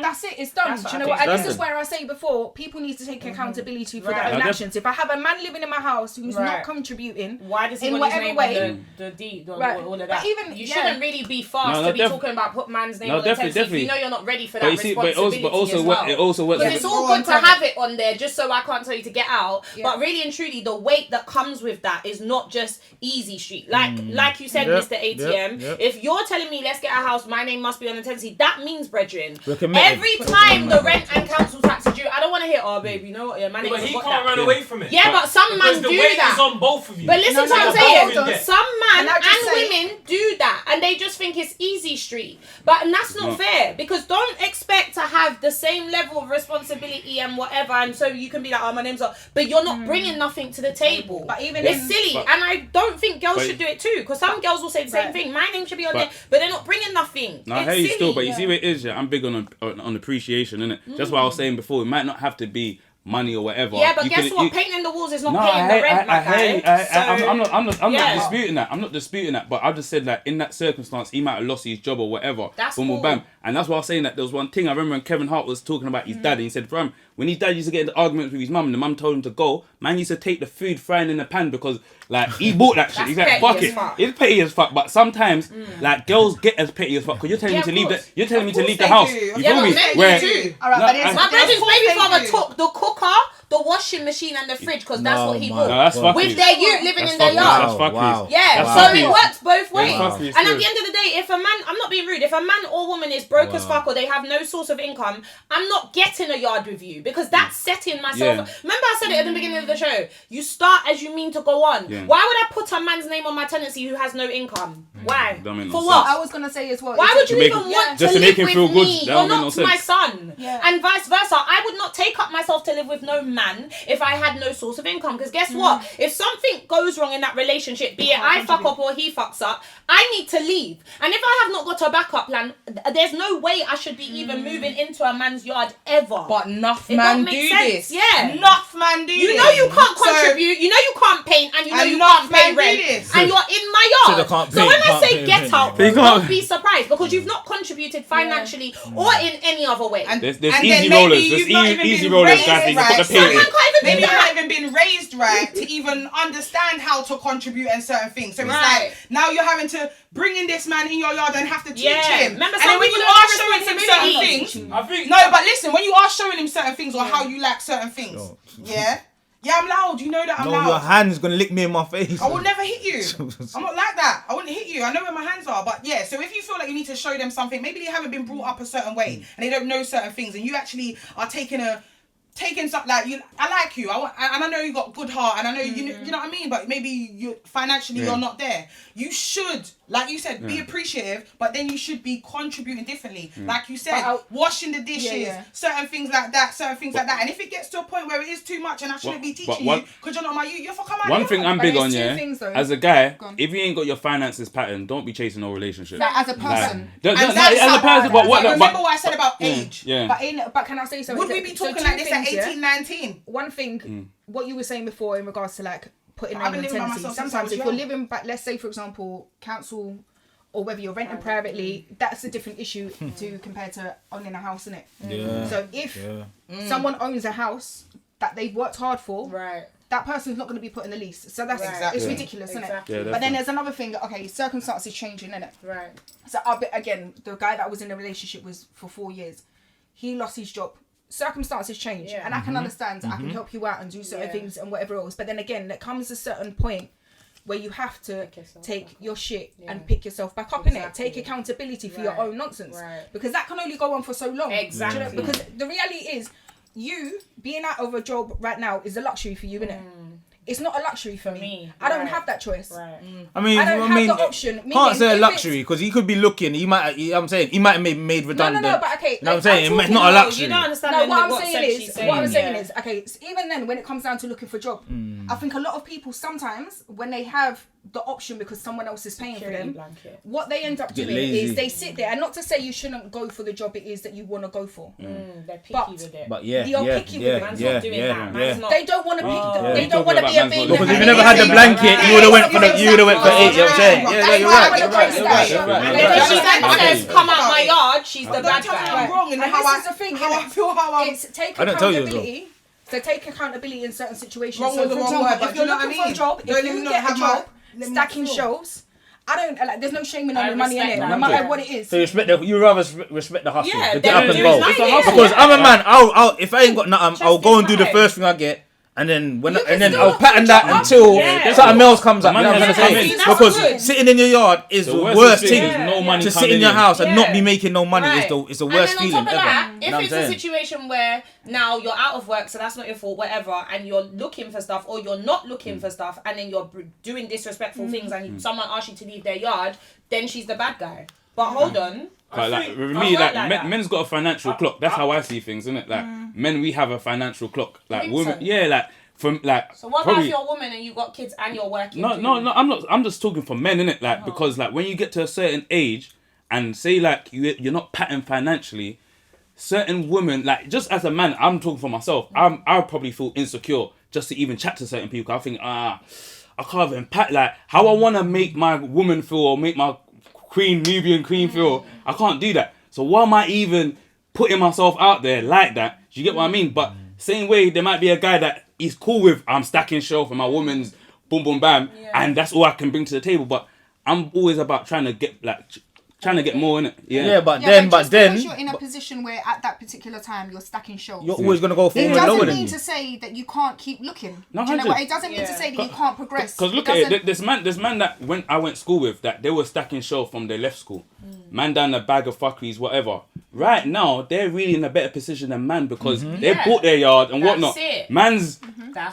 That's it. It's done. Do you know what? And this is where I say before, people need to take accountability for their own actions. If I have a man living in my house who's not contributing, why does he in want whatever his name way, on the deed, all of that? Even, you shouldn't really be fast to be talking about put man's name on the text if you know you're not ready for that responsibility but also Because it's all good to have it on there just so I can't tell you to get out. But really and truly, the weight that comes with that is not just easy street. Like you said, Mr. ATM, if you're telling me let's get a house, my name must be on the tenancy, that means brethren. Every time the rent and council tax are due, I don't want to hear, oh babe, you know what, my name but he can't run away from it. Yeah, but some men do that. The weight is on both of you. But listen to what I'm saying. Some men and women do that, and they just think it's easy street. But that's not fair, because don't expect to have the same level of responsibility and whatever, and so you can be like, oh, my name's up, but you're not bringing nothing to the table. But even it's silly, and I don't think girls should do it too, because some girls will say the same thing. My name should be on there, but they're not bringing nothing. No, I hear you still, but you see what it is, I'm big on appreciation, innit? That's what I was saying before. It might not have to be money or whatever. Yeah, but you guess could, what? You, Painting the walls is not paying the rent, my guy. I'm not Yeah. disputing that. I'm not disputing that. But I just said that in that circumstance, he might have lost his job or whatever. That's boom, cool. bam. And that's why I was saying that there was one thing I remember when Kevin Hart was talking about his dad, and he said, "Fam, when his dad used to get into arguments with his mum, and the mum told him to go, man used to take the food frying in the pan because like he bought that shit. He's like, fuck it, it's petty as fuck. But sometimes like girls get as petty as fuck because you're telling me to leave the, you're telling me to leave the house. You feel me? Men do. Alright, but it's My brother's baby father took the cooker, the washing machine, and the fridge because that's what he bought. No, that's fucking with their youth living in their yard. Yeah, That's so fucking- it works both ways. Wow. And at the end of the day, if a man, I'm not being rude, if a man or woman is broke as fuck or they have no source of income, I'm not getting a yard with you because that's setting myself. Yeah. Remember I said it at the beginning of the show, you start as you mean to go on. Yeah. Why would I put a man's name on my tenancy who has no income? Why? Don't make no For sense. what? I was gonna say as well. Why would you make even him- want just to to make live him feel with good, me? that You're don't make not no my sense. son. Yeah. And vice versa. I would not take up myself to live with no man if I had no source of income. Because guess what? If something goes wrong in that relationship, be it I fuck up or he fucks up, I need to leave. And if I have not got a backup plan, there's no way I should be even moving into a man's yard ever. But enough It man don't do make sense. this. Yeah. Enough man do You this. know you can't So- contribute, you know you can't paint, and you know you Enough can't pay men do rent, this. and you're in my So yard. they can't So paint, when I can't say pay get rent. out, They don't can't- be surprised because you've not contributed financially or in any other way. There's And then easy maybe rollers. you've There's not even easy been rollers, raised guys. They right. put the paint Someone in. can't even Maybe do you've that. not even been raised right to even understand how to contribute and certain things. So it's Right. like now you're having to bring in this man in your yard and have to teach Yeah. him. Remember, and some then when people you don't are have showing him certain responsibilities. things, I think no, but listen, when you are showing him certain things or how you like certain things, yeah, I'm loud. You know that I'm No, loud. your hand's gonna lick me in my face. I will never hit you. I'm not like that. I wouldn't hit you. I know where my hands are. But yeah, so if you feel like you need to show them something, maybe they haven't been brought up a certain way and they don't know certain things, and you actually are taking something like you. I like you. And I know you got good heart, and I know you know what I mean. But maybe you financially you're not there. You should, like you said, be appreciative, but then you should be contributing differently. Like you said, washing the dishes, certain things like that, And if it gets to a point where it is too much, and I shouldn't be teaching you because you're not my you're for come out. One thing I'm But big there's on, two yeah. things, though. As a guy, Go on. if you ain't got your finances patterned, don't be chasing no relationship. Like, as a person. And that's as a person, but what? remember what I said about age. Yeah. But can I say something? Would we be So talking two like this at things, yeah? 18, 19? One thing, what you were saying before in regards to like putting I've name been on living by tenancy. myself since I Sometimes was if you're young. living back, let's say for example, council or whether you're renting privately, that's a different issue to compared to owning a house, innit? Yeah. So if someone owns a house that they've worked hard for, Right. that person's not going to be put in the lease. So that's it's ridiculous, isn't Exactly. it? Yeah, But then there's another thing. Okay, circumstances changing, innit? Right. So again, the guy that was in a relationship was for 4 years. He lost his job. Circumstances change, Yeah. and I can understand. I can help you out and do certain things and whatever else. But then again, there comes a certain point where you have to take your shit and pick yourself back up in it. Take accountability for your own nonsense, because that can only go on for so long. Exactly. Do you know? Because the reality is, you being out of a job right now is a luxury for you, innit? It's not a luxury for me. I don't have that choice. Right. I mean, I don't have the option. Can't Meaning, say a if luxury because he could be looking. He might. I'm saying he might have made redundant. No, but okay. You know what I'm like, saying? I'm It's not a talking- luxury. You don't understand No, in what I'm what saying sense is, she's what I'm saying yeah. is, okay, so even then, when it comes down to looking for a job, I think a lot of people sometimes, when they have the option because someone else is paying for them, what they end up Get doing lazy. is they sit there, and not to say you shouldn't go for the job it is that you want to go for. They're picky But- with it. But yeah, You're yeah, picky yeah, with it. Man's yeah, not doing yeah, that. yeah. Man's not. They don't want to Yeah. they don't want to be Talking a baby. about Because if you never had the blanket, you would have went for the. You would have went for 8. You know what I'm saying? Yeah, yeah, you're right. You're right. You're right. You're right. And You're then she right. then says, "Come out my yard." She's the Don't bad tell me guy. I'm wrong in And how this I is the thing, how I innit? feel, how I'm It's take I don't tell you as accountability. So take accountability in certain situations. Wrong So was the for wrong example, word, but if you're do you know looking what I for a job, mean? if Don't you let me get not a have my- job let me stacking not feel. shelves, I don't like. There's no shaming I on the money in respect it, that. no matter what it is. So you rather respect the hustle, Yeah, to get up they're and doing go. nice, yeah. Because I'm a man. I'll if I ain't got nothing, I'll Just go and do the decide. first thing I get. And then You can still I'll look pattern for a that job. until Yeah. something else comes up. You know what I'm Yeah, saying? see, that's Because good. sitting in your yard is the worst thing. is no money To sit coming in your house and not Yeah. be making no money Right. is the worst and then feeling on top of ever. that, You if know what it's I'm a saying? situation where now you're out of work, so that's not your fault, whatever, and you're looking for stuff, or you're not looking for stuff, and then you're doing disrespectful things, and someone asks you to leave their yard, then she's the bad guy. But hold on. But like, think- with I me, work like, like that. men's got a financial clock. That's how I see things, isn't it? Like, men, we have a financial clock. Like, think women, so? yeah, like, from, like, So what probably, about if you're a woman and you got kids and you're working? No, too? no, I'm not. I'm just talking for men, innit? Like, because, like, when you get to a certain age and say, like, you're not patterned financially, certain women, like, just as a man, I'm talking for myself, I probably feel insecure just to even chat to certain people. I think, I can't even like, how I want to make my woman feel or make my Nubian queen feel, I can't do that. So why am I even putting myself out there like that? Do you get what I mean? But same way, there might be a guy that he's cool with, I'm stacking shelf and my woman's boom, boom, bam, and that's all I can bring to the table. But I'm always about trying to get more in it. But then because you're in a position where at that particular time you're stacking shelves, you're always gonna go forward. It doesn't mean to say that you can't keep looking. No, Do you know what? It doesn't mean to say that you can't progress. Because look at it, this man that I went to school with, that they were stacking shelf from their left school. Man down a bag of fuckeries, whatever. Right now, they're really in a better position than man because they bought their yard and whatnot. Man's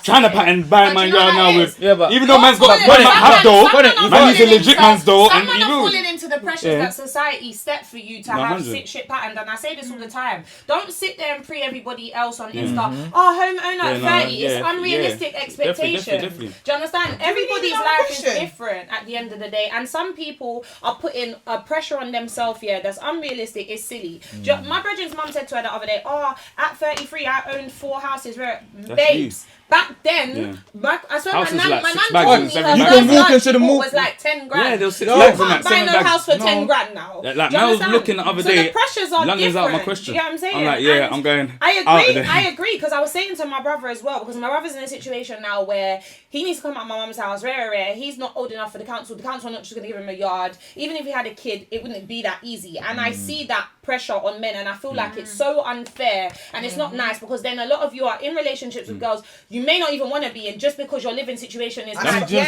trying to pattern buy my yard now with. Even though man's got half door, man needs a legit man's door. Some men are falling into the pressures that society set for you to have shit patterned. And I say this all the time. Don't sit there and pre everybody else on Insta. Home owner at 30. It's unrealistic expectation. Definitely. Do you understand? Everybody's life is different at the end of the day. And some people are putting a pressure on themselves that's unrealistic. It's silly. My brethren's mum said to her the other day, at 33 I owned 4 houses. Babes, back then, I swear my nan told me her you first can walk into the mall was like 10 grand. Yeah, they'll sit you can't buy no house for 10 grand now. Like I was looking the other day. So the pressures are London's different. out of my question. You know what I'm saying? I'm like, yeah, I'm going. I agree because I was saying to my brother as well, because my brother's in a situation now where he needs to come out of my mum's house. Rare. He's not old enough for the council. The council are not just going to give him a yard. Even if he had a kid, it wouldn't be that easy. And I see that pressure on men, and I feel like it's so unfair and it's not nice, because then a lot of you are in relationships with girls you may not even want to be in, just because your living situation is That's you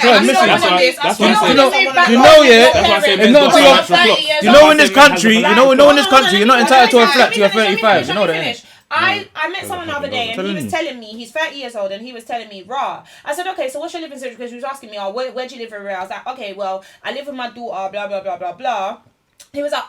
know in this country, you're not entitled to a flat till you're 35. You know that. I met someone the other day and he was telling me, he's 30 years old, and he was telling me, I said, okay, so what's your living situation? Because he was asking me, where do you live in Rare? I was like, okay, well, I live with my daughter, blah, blah, blah, blah, blah. He was like,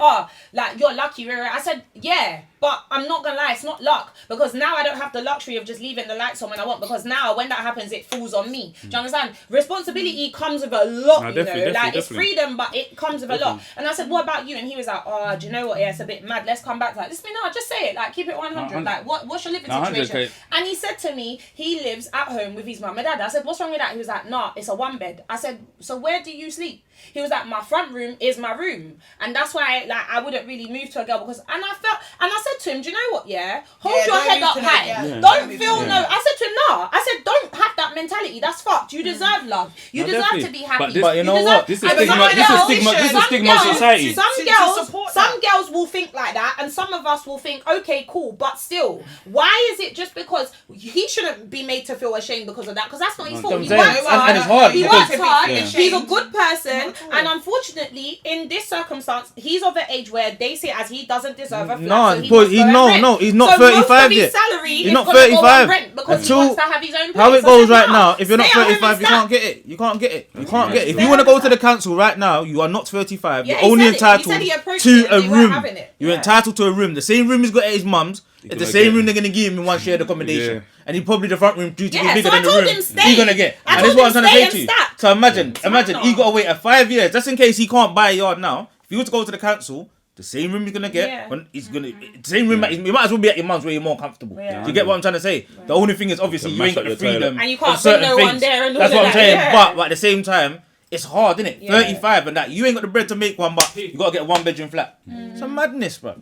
you're lucky, Rare. I said, yeah, but I'm not gonna lie, it's not luck, because now I don't have the luxury of just leaving the lights on when I want, because now when that happens, it falls on me. Do you understand? Responsibility comes with a lot, it's freedom, but it comes with a lot. And I said, what about you? And he was like, do you know what? Yeah, it's a bit mad. Let's come back to that. Just say it. Like, keep it 100. Like, what's your living situation? And he said to me, he lives at home with his mum and dad. I said, what's wrong with that? He was like, nah, it's a 1 bed. I said, so where do you sleep? He was like, my front room is my room, and that's why I wouldn't really move to a girl, because I said to him, do you know what? Hold your head up high. Don't feel I said to him, nah. I said, don't have that mentality. That's fucked. You deserve love. You deserve to be happy. But you know what? This is stigma of society. Some girls will think like that, and some of us will think, okay, cool, but still, why is it just because he shouldn't be made to feel ashamed because of that? Because that's not his fault. He works hard. He works hard. He's a good person. And unfortunately, in this circumstance, he's of an age where they see it as he doesn't deserve a flat. He's not 35 yet. He's not 35 because he wants to have his own place. How it goes right now, if you're not 35, you can't get it. You can't get it. If you want to go to the council right now, you are not 35. You're only entitled to a room. You're entitled to a room. The same room he's got at his mum's. It's the same room they're going to give him in one shared accommodation. And he probably the front room due to be bigger than the room he's going to get. And that's what I'm trying to say to you. So imagine he got to wait 5 years just in case he can't buy a yard now. If he was to go to the council, the same room he's going to get, when he's going to, the same room, you might as well be at your mum's where you're more comfortable. Do you get what I'm trying to say? The only thing is obviously you ain't got the freedom. And you can't put no one there and all that's what I'm saying. But at the same time, it's hard, isn't it? 35 and that. You ain't got the bread to make one, but you got to get a 1 bedroom flat. It's a madness, bro.